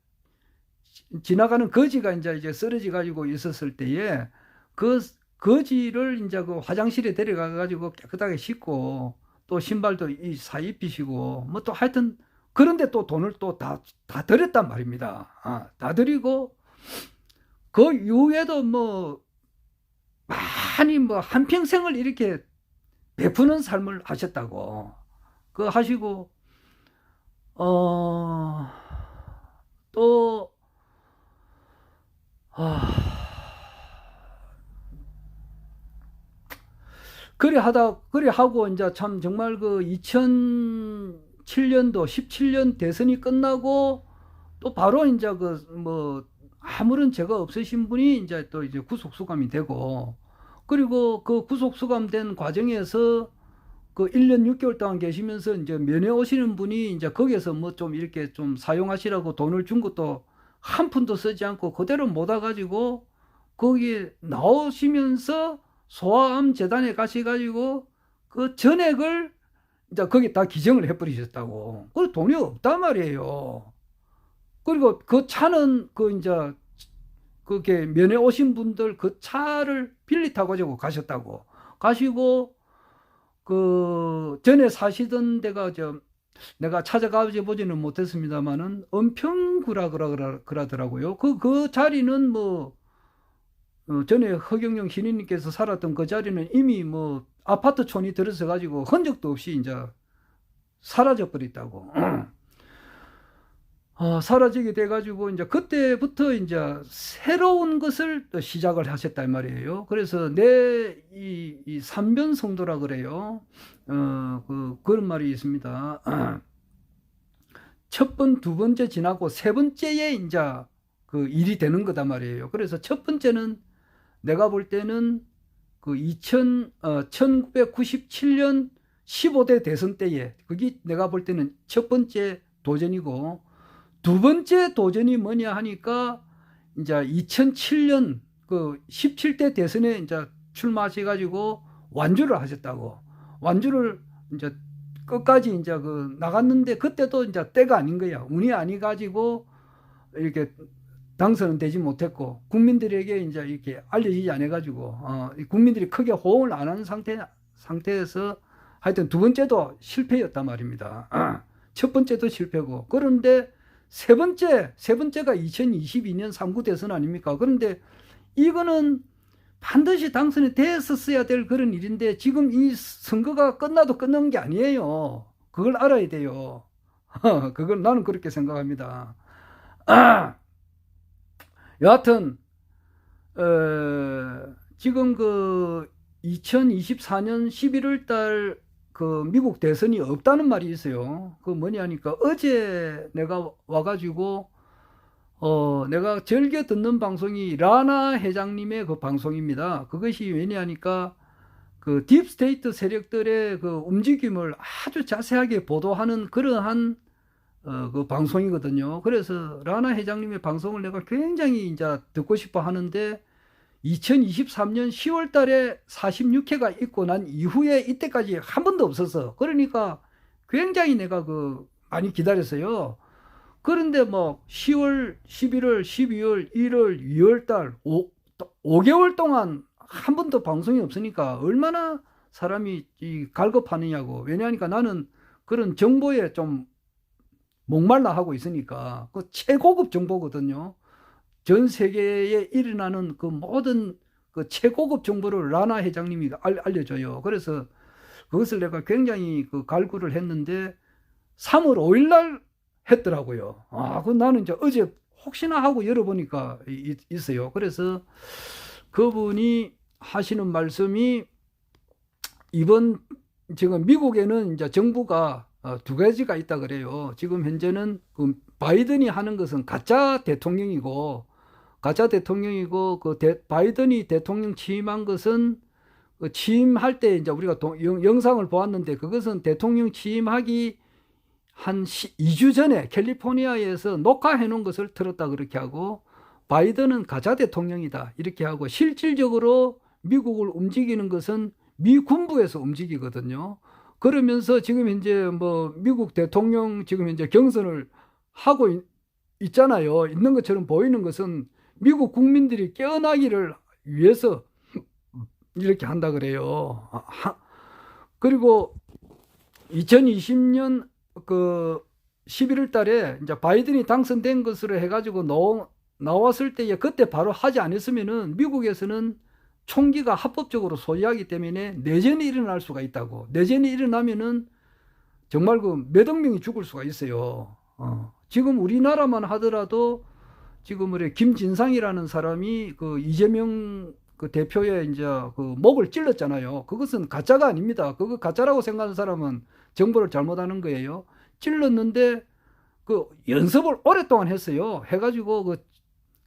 A: 지나가는 거지가 이제 쓰러져 가지고 있었을 때에 그 거지를 이제 그 화장실에 데려가 가지고 깨끗하게 씻고, 또 신발도 사입히시고 뭐 또 하여튼 그런데 또 돈을 또 다 드렸단 말입니다. 다 드리고 그 이후에도 뭐 많이 뭐 한평생을 이렇게 베푸는 삶을 하셨다고 그 하시고 또 그래 하고 이제 참 정말 그 2007년도 17년 대선이 끝나고 또 바로 이제 그 뭐 아무런 죄가 없으신 분이 이제 또 이제 구속 수감이 되고 그리고 그 구속 수감된 과정에서 그 1년 6개월 동안 계시면서 이제 면회 오시는 분이 이제 거기에서 뭐 좀 이렇게 좀 사용하시라고 돈을 준 것도 한 푼도 쓰지 않고 그대로 모아 가지고 거기에 나오시면서 소아암 재단에 가셔가지고 그 전액을 이제 거기 다 기증을 해버리셨다고. 그 돈이 없단 말이에요. 그리고 그 차는 그 이제 그게 면회 오신 분들 그 차를 빌리 타고 가지고 가셨다고. 가시고 그 전에 사시던 데가 내가 찾아가 보지는 못했습니다만은 은평구라 그러더라고요. 그 자리는 뭐 전에 허경영 신인님께서 살았던 그 자리는 이미 뭐 아파트촌이 들어서 가지고 흔적도 없이 이제 사라져 버렸다고. 사라지게 돼 가지고 이제 그때부터 이제 새로운 것을 또 시작을 하셨단 말이에요. 그래서 이 삼변성도라 그래요. 그런 말이 있습니다. 첫 번, 두 번째 지나고 세 번째에 이제 그 일이 되는 거다 말이에요. 그래서 첫 번째는 내가 볼 때는 그 1997년 15대 대선 때에 그게 내가 볼 때는 첫 번째 도전이고 두 번째 도전이 뭐냐 하니까 이제 2007년 그 17대 대선에 이제 출마하셔 가지고 완주를 하셨다고. 완주를 이제 끝까지 이제 그 나갔는데 그때도 이제 때가 아닌 거야. 운이 아니 가지고 이렇게 당선은 되지 못했고 국민들에게 이제 이렇게 알려지지 않아 가지고 국민들이 크게 호응을 안 하는 상태에서 하여튼 두 번째도 실패였단 말입니다. 첫 번째도 실패고 그런데 세 번째가 2022년 3구 대선 아닙니까? 그런데 이거는 반드시 당선이 됐었어야 될 그런 일인데 지금 이 선거가 끝나도 끝난 게 아니에요. 그걸 알아야 돼요. 그걸 나는 그렇게 생각합니다. 여하튼 지금 그 2024년 11월 달 그 미국 대선이 없다는 말이 있어요. 그 뭐냐니까 어제 내가 와가지고 내가 즐겨 듣는 방송이 라나 회장님의 그 방송입니다. 그것이 왜냐하니까 그 딥스테이트 세력들의 그 움직임을 아주 자세하게 보도하는 그러한 그 방송이거든요. 그래서 라나 회장님의 방송을 내가 굉장히 이제 듣고 싶어 하는데 2023년 10월 달에 46회가 있고 난 이후에 이때까지 한 번도 없어서 그러니까 굉장히 내가 그 많이 기다렸어요. 그런데 뭐 10월, 11월, 12월, 1월, 2월 달 5개월 동안 한 번도 방송이 없으니까 얼마나 사람이 갈급하느냐고. 왜냐하니까 나는 그런 정보에 좀 목말라 하고 있으니까 그 최고급 정보거든요. 전 세계에 일어나는 그 모든 그 최고급 정보를 라나 회장님이 알려줘요. 그래서 그것을 내가 굉장히 그 갈구를 했는데 3월 5일 날 했더라고요. 그 나는 이제 어제 혹시나 하고 열어보니까 있어요. 그래서 그분이 하시는 말씀이 지금 미국에는 이제 정부가 두 가지가 있다 그래요. 지금 현재는 그 바이든이 하는 것은 가짜 대통령이고 바이든이 대통령 취임한 것은 취임할 때 이제 우리가 영상을 보았는데 그것은 대통령 취임하기 한 2주 전에 캘리포니아에서 녹화해 놓은 것을 틀었다 그렇게 하고 바이든은 가짜 대통령이다 이렇게 하고 실질적으로 미국을 움직이는 것은 미 군부에서 움직이거든요. 그러면서 지금 현재 뭐 미국 대통령 지금 현재 경선을 하고 있잖아요. 있는 것처럼 보이는 것은 미국 국민들이 깨어나기를 위해서 이렇게 한다 그래요. 그리고 2020년 그 11월 달에 이제 바이든이 당선된 것으로 해가지고 나왔을 때에 그때 바로 하지 않았으면은 미국에서는 총기가 합법적으로 소유하기 때문에 내전이 일어날 수가 있다고. 내전이 일어나면은 정말 그 몇 억 명이 죽을 수가 있어요. 지금 우리나라만 하더라도 지금 우리 김진상이라는 사람이 그 이재명 그 대표의 이제 그 목을 찔렀잖아요. 그것은 가짜가 아닙니다. 그거 가짜라고 생각하는 사람은 정보를 잘못하는 거예요. 찔렀는데 그 연습을 오랫동안 했어요. 해가지고 그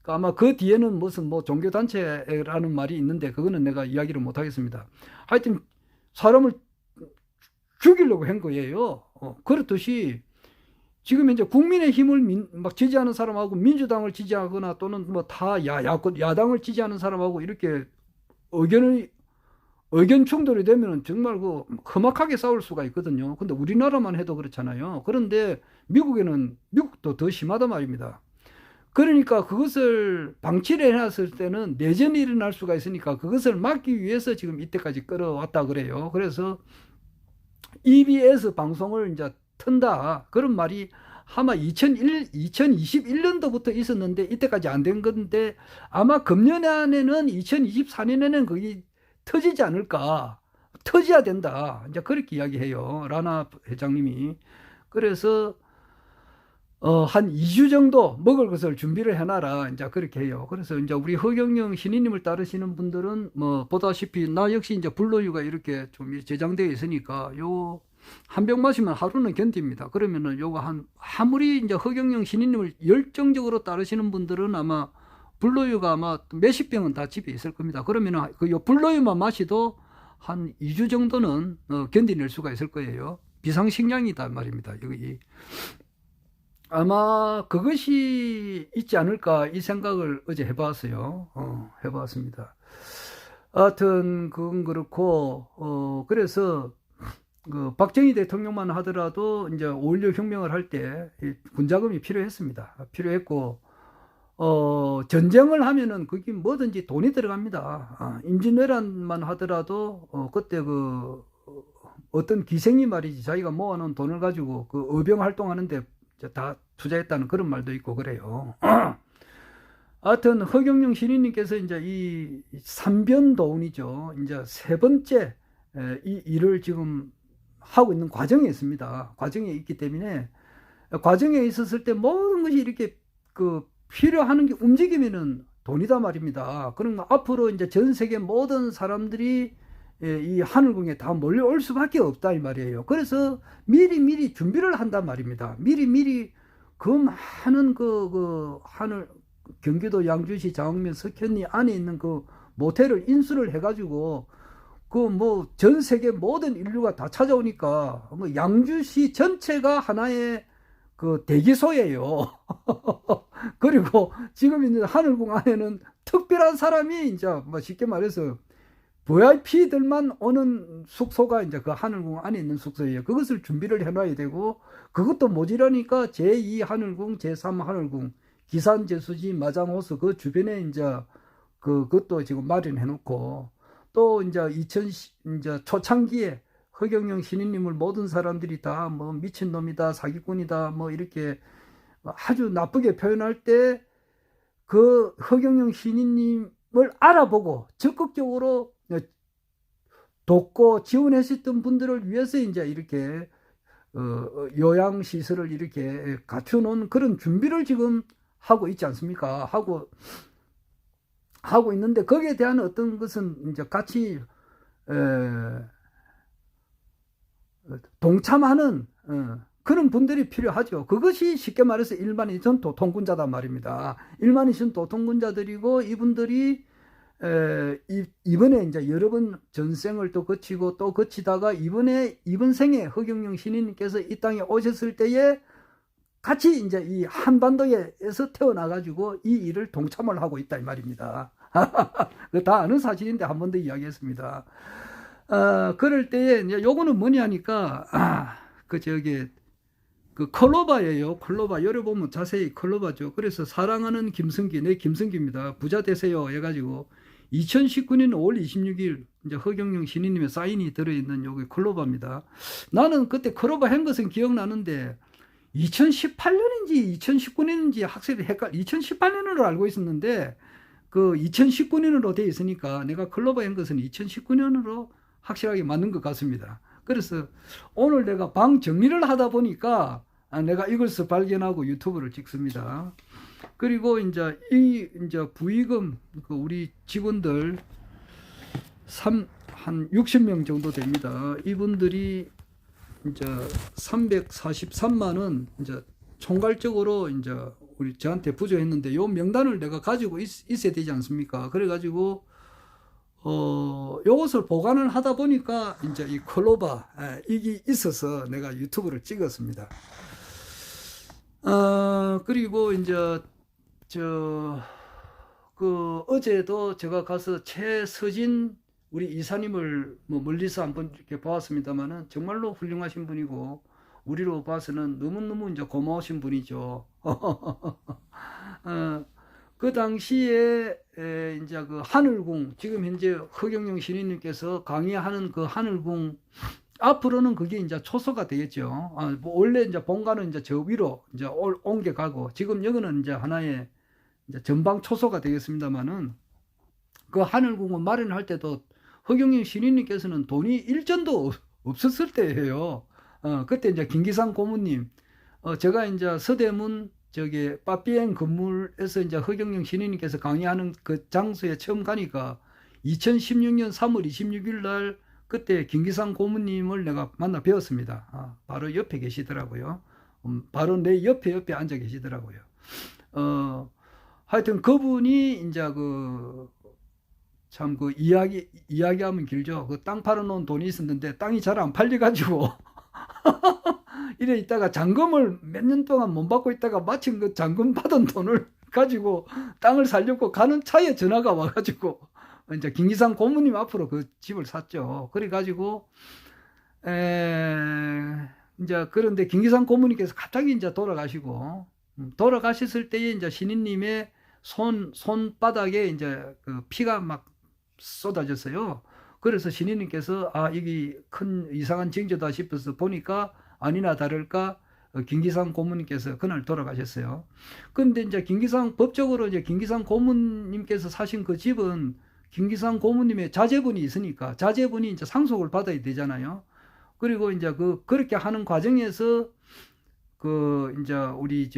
A: 아마 그 뒤에는 무슨 뭐 종교단체라는 말이 있는데 그거는 내가 이야기를 못하겠습니다. 하여튼 사람을 죽이려고 한 거예요. 그렇듯이 지금 이제 국민의힘을 막 지지하는 사람하고 민주당을 지지하거나 또는 뭐 다 야당을 지지하는 사람하고 이렇게 의견 충돌이 되면 정말 그 험악하게 싸울 수가 있거든요. 근데 우리나라만 해도 그렇잖아요. 그런데 미국도 더 심하단 말입니다. 그러니까 그것을 방치를 해놨을 때는 내전이 일어날 수가 있으니까 그것을 막기 위해서 지금 이때까지 끌어왔다 그래요. 그래서 EBS 방송을 이제 튼다. 그런 말이 아마 2021년도부터 있었는데 이때까지 안 된 건데 아마 금년 안에는 2024년에는 그게 터지지 않을까. 터져야 된다. 이제 그렇게 이야기해요. 라나 회장님이. 그래서 한 2주 정도 먹을 것을 준비를 해놔라. 이제 그렇게 해요. 그래서 이제 우리 허경영 신인님을 따르시는 분들은 뭐 보다시피 나 역시 이제 불로유가 이렇게 좀 제장되어 있으니까 요 한 병 마시면 하루는 견딥니다. 그러면은 요거 아무리 이제 허경영 신인님을 열정적으로 따르시는 분들은 아마 불로유가 아마 몇십 병은 다 집에 있을 겁니다. 그러면은 요 불로유만 마시도 한 2주 정도는 견디낼 수가 있을 거예요. 비상식량이다 말입니다. 여기. 아마 그것이 있지 않을까 이 생각을 어제 해봤어요. 해봤습니다. 하여튼 그건 그렇고 그래서 그 박정희 대통령만 하더라도 이제 5.16 혁명을 할 때 군자금이 필요했습니다. 필요했고 전쟁을 하면은 그게 뭐든지 돈이 들어갑니다. 임진왜란만 하더라도 그때 그 어떤 기생이 말이지 자기가 모아놓은 돈을 가지고 그 의병 활동하는데 다 투자했다는 그런 말도 있고 그래요. 하여튼 허경영 신인님께서 이제 이 삼변도운이죠. 이제 세 번째 이 일을 지금 하고 있는 과정에 있습니다. 과정에 있기 때문에 과정에 있었을 때 모든 것이 이렇게 그 필요한 게 움직이면은 돈이다 말입니다. 그러면 앞으로 이제 전 세계 모든 사람들이 이 하늘궁에 다 몰려올 수밖에 없다 이 말이에요. 그래서 미리 준비를 한단 말입니다. 미리 그 많은 그 하늘 경기도 양주시 장흥면 석현리 안에 있는 그 모텔을 인수를 해가지고 그 뭐 전 세계 모든 인류가 다 찾아오니까 뭐 양주시 전체가 하나의 그 대기소예요. 그리고 지금 있는 하늘궁 안에는 특별한 사람이 이제 뭐 쉽게 말해서 VIP들만 오는 숙소가 이제 그 하늘궁 안에 있는 숙소예요. 그것을 준비를 해놔야 되고 그것도 모자라니까 제2 하늘궁, 제3 하늘궁, 기산, 제수지, 마장호수 그 주변에 이제 그것도 지금 마련해 놓고 또 이제 이제 초창기에 허경영 신인님을 모든 사람들이 다 뭐 미친놈이다, 사기꾼이다, 뭐 이렇게 아주 나쁘게 표현할 때 그 허경영 신인님을 알아보고 적극적으로 돕고 지원했었던 분들을 위해서 이제 이렇게 요양시설을 이렇게 갖춰놓은 그런 준비를 지금 하고 있지 않습니까? 하고 있는데 거기에 대한 어떤 것은 이제 같이 동참하는 그런 분들이 필요하죠. 그것이 쉽게 말해서 일반인선 도통군자단 말입니다. 일반인선 도통군자들이고 이분들이 이번에 이제 여러 번 전생을 또 거치고 또 거치다가 이번 생에 허경영 신인님께서 이 땅에 오셨을 때에 같이 이제 이 한반도에서 태어나가지고 이 일을 동참을 하고 있다 이 말입니다. 다 아는 사실인데 한 번 더 이야기했습니다. 그럴 때에 이제 요거는 뭐냐 하니까 그 컬러바예요. 컬러바 열어보면 자세히 컬러바죠. 그래서 사랑하는 김성기, 내 김성기입니다. 부자 되세요 해가지고 2019년 5월 26일 이제 허경영 신인님의 사인이 들어있는 여기 클로바입니다. 나는 그때 클로바 한 것은 기억나는데 2018년인지 2019년인지 확실히 2018년으로 알고 있었는데 그 2019년으로 돼 있으니까 내가 클로바 한 것은 2019년으로 확실하게 맞는 것 같습니다. 그래서 오늘 내가 방 정리를 하다 보니까 내가 이것을 발견하고 유튜브를 찍습니다. 그리고 이제 이제 부의금 우리 직원들 한 60명 정도 됩니다. 이분들이 이제 343만 원 이제 총괄적으로 이제 저한테 부조했는데 요 명단을 내가 가지고 있어야 되지 않습니까? 그래가지고 요것을 보관을 하다 보니까 이제 이 클로바 이게 있어서 내가 유튜브를 찍었습니다. 그리고 이제 어제도 제가 가서 최서진 우리 이사님을 뭐 멀리서 한번 이렇게 보았습니다만은 정말로 훌륭하신 분이고 우리로 봐서는 너무너무 이제 고마우신 분이죠. 그 당시에 이제 그 하늘궁 지금 현재 허경영 신인님께서 강의하는 그 하늘궁 앞으로는 그게 이제 초소가 되겠죠. 뭐 원래 이제 본관은 이제 저 위로 이제 옮겨가고 지금 여기는 이제 하나의 이제 전방 초소가 되겠습니다만은 그 하늘궁을 마련할 때도 허경영 신인님께서는 돈이 일전도 없었을 때예요. 그때 이제 김기상 고문님, 제가 이제 서대문 저기 빠삐엔 건물에서 이제 허경영 신인님께서 강의하는 그 장소에 처음 가니까 2016년 3월 26일 날 그때 김기상 고문님을 내가 만나 뵈었습니다. 바로 옆에 계시더라고요. 바로 내 옆에 앉아 계시더라고요. 하여튼 그분이 이제 참 이야기하면 길죠. 그 땅 팔아놓은 돈이 있었는데 땅이 잘 안 팔려가지고 이래 있다가 잔금을 몇 년 동안 못 받고 있다가 마침 그 잔금 받은 돈을 가지고 땅을 살려고 가는 차에 전화가 와가지고 이제 김기상 고모님 앞으로 그 집을 샀죠. 그래가지고 이제 그런데 김기상 고모님께서 갑자기 이제 돌아가시고 돌아가셨을 때에 이제 신인님의 손바닥에 이제 그 피가 막 쏟아졌어요. 그래서 신인님께서 이게 큰 이상한 징조다 싶어서 보니까 아니나 다를까 김기상 고문님께서 그날 돌아가셨어요. 그런데 이제 법적으로 이제 김기상 고문님께서 사신 그 집은 김기상 고문님의 자제분이 있으니까 자제분이 이제 상속을 받아야 되잖아요. 그리고 이제 그렇게 하는 과정에서 이제 우리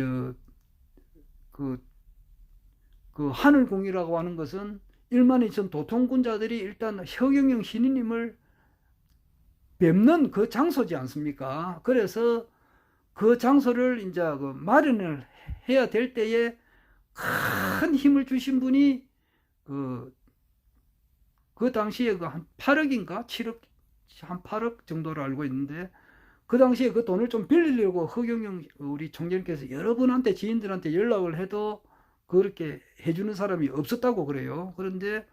A: 하늘궁이라고 하는 것은 1만 2천 도통군자들이 일단 허경영 신인님을 뵙는 그 장소지 않습니까? 그래서 그 장소를 이제 마련을 해야 될 때에 큰 힘을 주신 분이 그 당시에 한 8억인가 7억 한 8억 정도로 알고 있는데 그 당시에 그 돈을 좀 빌리려고 허경영 우리 총재님께서 여러 분한테 지인들한테 연락을 해도 그렇게 해주는 사람이 없었다고 그래요. 그런데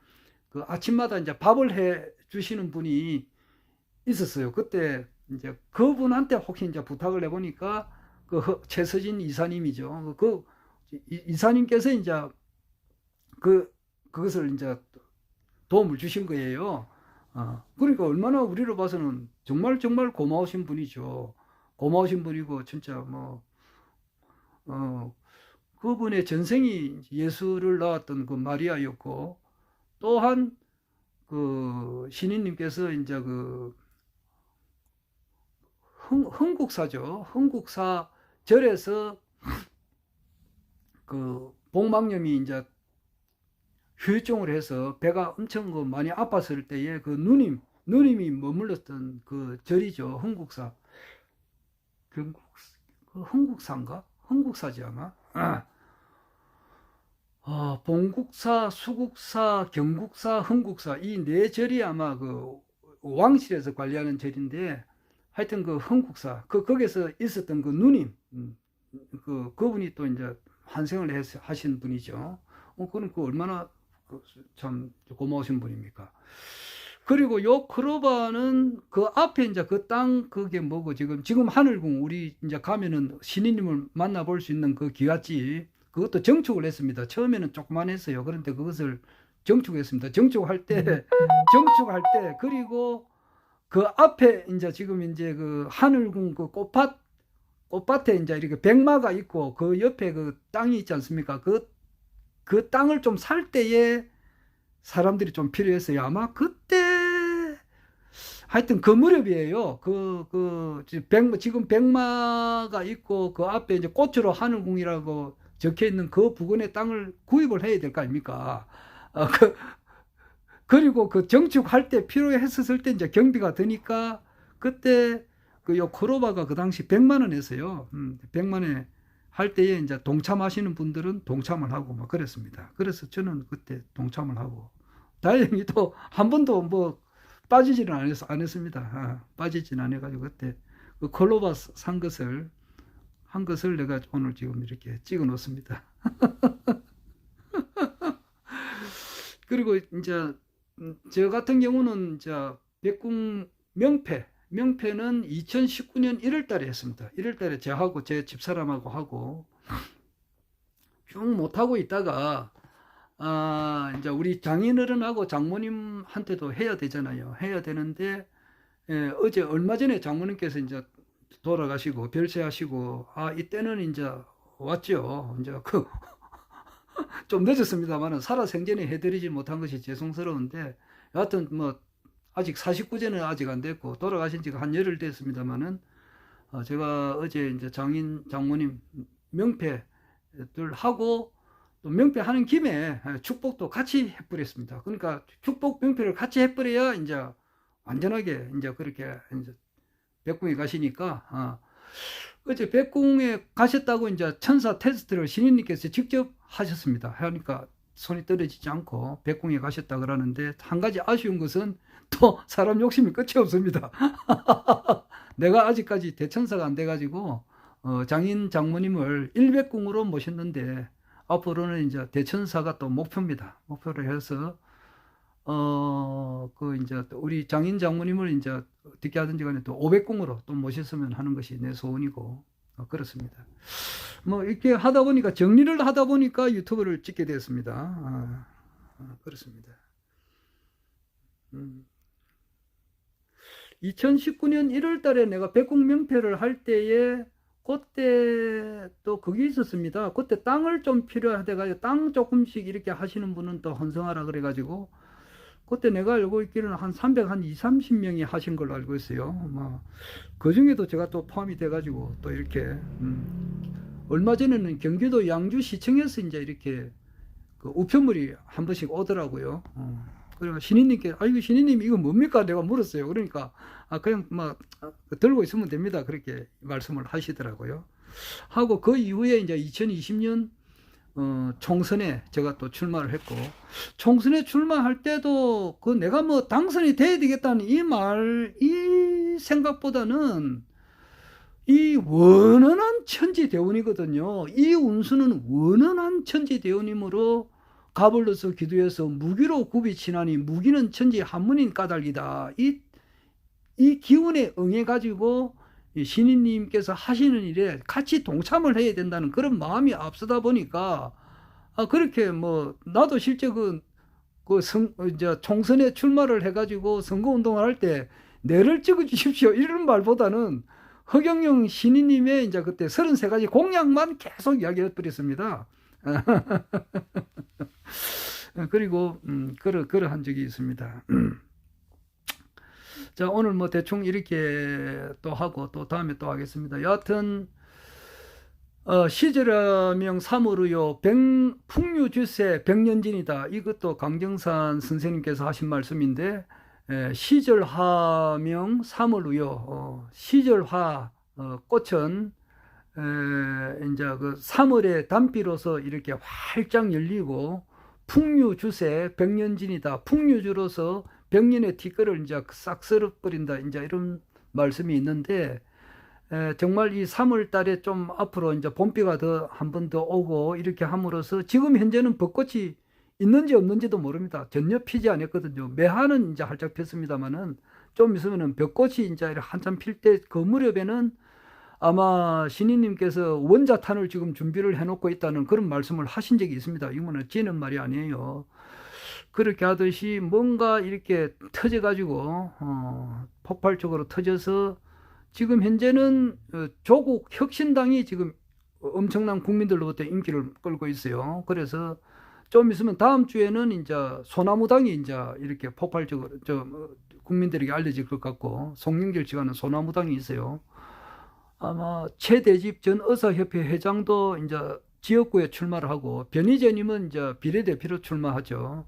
A: 그 아침마다 이제 밥을 해 주시는 분이 있었어요. 그때 이제 그분한테 혹시 이제 부탁을 해보니까 최서진 이사님이죠. 이사님께서 이제 그것을 이제 도움을 주신 거예요. 그러니까 얼마나 우리로 봐서는 정말 고마우신 분이죠. 고마우신 분이고 진짜 그분의 전생이 예수를 낳았던 그 마리아였고 또한 신인님께서 이제 흥국사죠. 흥국사 절에서 복막염이 이제 후유증을 해서 배가 엄청 많이 아팠을 때에 누님이 머물렀던 그 절이죠. 흥국사. 흥국사인가? 흥국사지 아마? 봉국사, 수국사, 경국사, 흥국사 이 네 절이 아마 왕실에서 관리하는 절인데 하여튼 흥국사 거기서 있었던 그 누님 그분이 또 이제 환생을 하신 분이죠. 그는 얼마나 참 고마우신 분입니까? 그리고 요 크로바는 그 앞에 이제 그 땅 그게 뭐고 지금 하늘궁 우리 이제 가면은 신인님을 만나볼 수 있는 그 기와집 그것도 정축을 했습니다. 처음에는 조그만 했어요. 그런데 그것을 정축했습니다. 정축할 때 그리고 그 앞에 이제 지금 이제 그 하늘궁 그 꽃밭에 이제 이렇게 백마가 있고 그 옆에 그 땅이 있지 않습니까? 그 땅을 좀 살 때에 사람들이 좀 필요했어요. 아마 그때 하여튼 그 무렵이에요. 지금 백마가 있고 그 앞에 이제 꽃으로 하늘궁이라고 적혀 있는 그 부근의 땅을 구입을 해야 될 거 아닙니까? 그리고 그 정축할 때 필요했었을 때 이제 경비가 드니까 그때 그 요 크로바가 그 당시 100만 원 했어요. 100만 원에 할 때에 이제 동참하시는 분들은 동참을 하고 막 그랬습니다. 그래서 저는 그때 동참을 하고 다행히 또 한 번도 뭐 빠지지는 안 했습니다. 빠지지는 안 해가지고 그때 그 크로바 한 것을 내가 오늘 지금 이렇게 찍어 놓습니다. 그리고 이제 저 같은 경우는 이제 백궁 명패는 2019년 1월 달에 했습니다. 1월 달에 저하고 제 집사람하고 하고 쭉 못하고 있다가 이제 우리 장인어른하고 장모님한테도 해야 되잖아요. 해야 되는데 어제 얼마 전에 장모님께서 이제 돌아가시고 별세하시고 이때는 이제 왔죠. 이제 좀 늦었습니다만은 살아생전에 해드리지 못한 것이 죄송스러운데 여하튼 뭐 아직 49제는 아직 안 됐고 돌아가신 지가 한 열흘 됐습니다만은 제가 어제 이제 장모님 명패들 하고 또 명패하는 김에 축복도 같이 해버렸습니다. 그러니까 축복 명패를 같이 해버려야 이제 완전하게 이제 그렇게 이제 백궁에 가시니까 어제 백궁에 가셨다고 이제 천사 테스트를 신인님께서 직접 하셨습니다. 하니까 손이 떨어지지 않고 백궁에 가셨다 그러는데 한 가지 아쉬운 것은 또 사람 욕심이 끝이 없습니다. 내가 아직까지 대천사가 안 돼가지고 장모님을 일백궁으로 모셨는데 앞으로는 이제 대천사가 또 목표입니다. 목표를 해서 이제 우리 장모님을 이제 어떻게 하든지 간에 또 500궁으로 또 모셨으면 하는 것이 내 소원이고 그렇습니다. 뭐 이렇게 하다 보니까 정리를 하다 보니까 유튜브를 찍게 됐습니다. 그렇습니다. 2019년 1월 달에 내가 백궁 명패를 할 때에 그때 또 그게 있었습니다. 그때 땅을 좀 필요하대가지고 땅 조금씩 이렇게 하시는 분은 또 헌성하라 그래가지고 그때 내가 알고 있기로는 한 30명이 하신 걸로 알고 있어요. 그 중에도 제가 또 포함이 돼가지고 또 이렇게 얼마 전에는 경기도 양주시청에서 이제 이렇게 그 우편물이 한 번씩 오더라고요. 그러니까 신인님께 이거 신인님 이거 뭡니까 내가 물었어요. 그러니까 그냥 막 들고 있으면 됩니다. 그렇게 말씀을 하시더라고요. 하고 그 이후에 이제 2020년 총선에 제가 또 출마를 했고 총선에 출마할 때도 그 내가 뭐 당선이 돼야 되겠다는 이 생각보다는 이 원원한 천지대운이거든요. 이 운수는 원원한 천지대운이므로 갑을 넣어서 기도해서 무기로 굽이치나니 무기는 천지 한문인 까닭이다. 이 기운에 응해가지고 신인님께서 하시는 일에 같이 동참을 해야 된다는 그런 마음이 앞서다 보니까 그렇게 뭐 나도 실제 이제 총선에 출마를 해가지고 선거운동을 할 때 내를 찍어 주십시오 이런 말보다는 허경영 신인님의 이제 그때 33가지 공약만 계속 이야기해 버렸습니다. 그리고 그러한 적이 있습니다. 자, 오늘 뭐 대충 이렇게 또 하고 또 다음에 또 하겠습니다. 여하튼 시절하명 삼월의요 풍류주세 백년진이다. 이것도 강정산 선생님께서 하신 말씀인데 시절하명 삼월의요 시절화 꽃은 이제 그 3월의 단비로서 이렇게 활짝 열리고 풍류주세 백년진이다. 풍류주로서 백년의 티끌을 이제 싹 쓸어버린다. 이제 이런 말씀이 있는데 정말 이 3월 달에 좀 앞으로 이제 봄비가 더 한 번 더 오고 이렇게 함으로써 지금 현재는 벚꽃이 있는지 없는지도 모릅니다. 전혀 피지 않았거든요. 매화는 이제 활짝 폈습니다만은 좀 있으면은 벚꽃이 이제 한참 필 때 그 무렵에는 아마 신인님께서 원자탄을 지금 준비를 해놓고 있다는 그런 말씀을 하신 적이 있습니다. 이거는 지는 말이 아니에요. 그렇게 하듯이 뭔가 이렇게 터져가지고 폭발적으로 터져서 지금 현재는 조국 혁신당이 지금 엄청난 국민들로부터 인기를 끌고 있어요. 그래서 좀 있으면 다음 주에는 이제 소나무당이 이제 이렇게 폭발적으로 국민들에게 알려질 것 같고, 송영길 씨가는 소나무당이 있어요. 아마 최대집 전 의사협회 회장도 이제 지역구에 출마를 하고, 변희재님은 이제 비례대표로 출마하죠.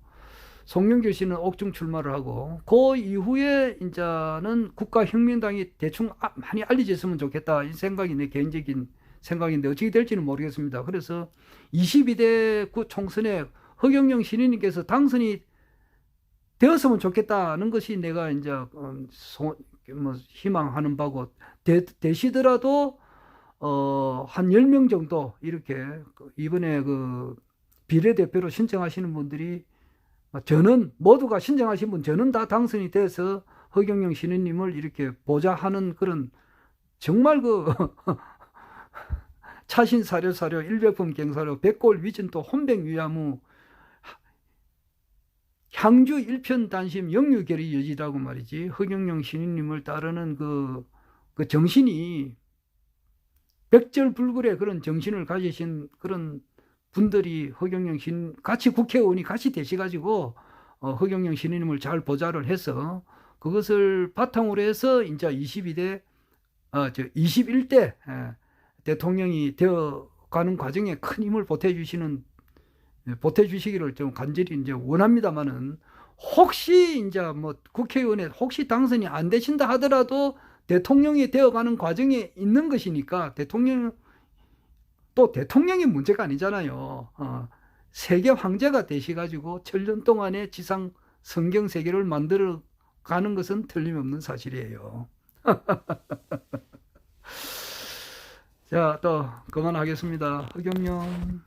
A: 송영길 씨는 옥중 출마를 하고, 그 이후에 이제는 국가혁명당이 대충 많이 알려졌으면 좋겠다, 이 생각이 내 개인적인 생각인데 어떻게 될지는 모르겠습니다. 그래서 22대 총선에 허경영 신인님께서 당선이 되었으면 좋겠다는 것이 내가 이제 희망하는 바고, 되시더라도 한 10명 정도 이렇게 이번에 그 비례대표로 신청하시는 분들이, 저는 모두가 신청하신 분 저는 다 당선이 돼서 허경영 신인님을 이렇게 보좌하는 그런 정말 그 차신사료사료 일백품 경사료 백골 위진또 혼백유야무 향주 일편단심 영유결의 여지라고 말이지. 허경영 신인님을 따르는 그 정신이 백절불굴의 그런 정신을 가지신 그런 분들이 허경영 신인 같이 국회의원이 같이 되셔가지고 허경영 신인님을 잘 보좌를 해서 그것을 바탕으로 해서 이제 21대 대통령이 되어가는 과정에 큰 힘을 보태주시기를 좀 간절히 이제 원합니다만은, 혹시 이제 뭐 국회의원에 혹시 당선이 안 되신다 하더라도 대통령이 되어가는 과정에 있는 것이니까, 대통령이 문제가 아니잖아요. 세계 황제가 되셔가지고 천년 동안의 지상 성경 세계를 만들어 가는 것은 틀림없는 사실이에요. 자, 또 그만하겠습니다. 허경영.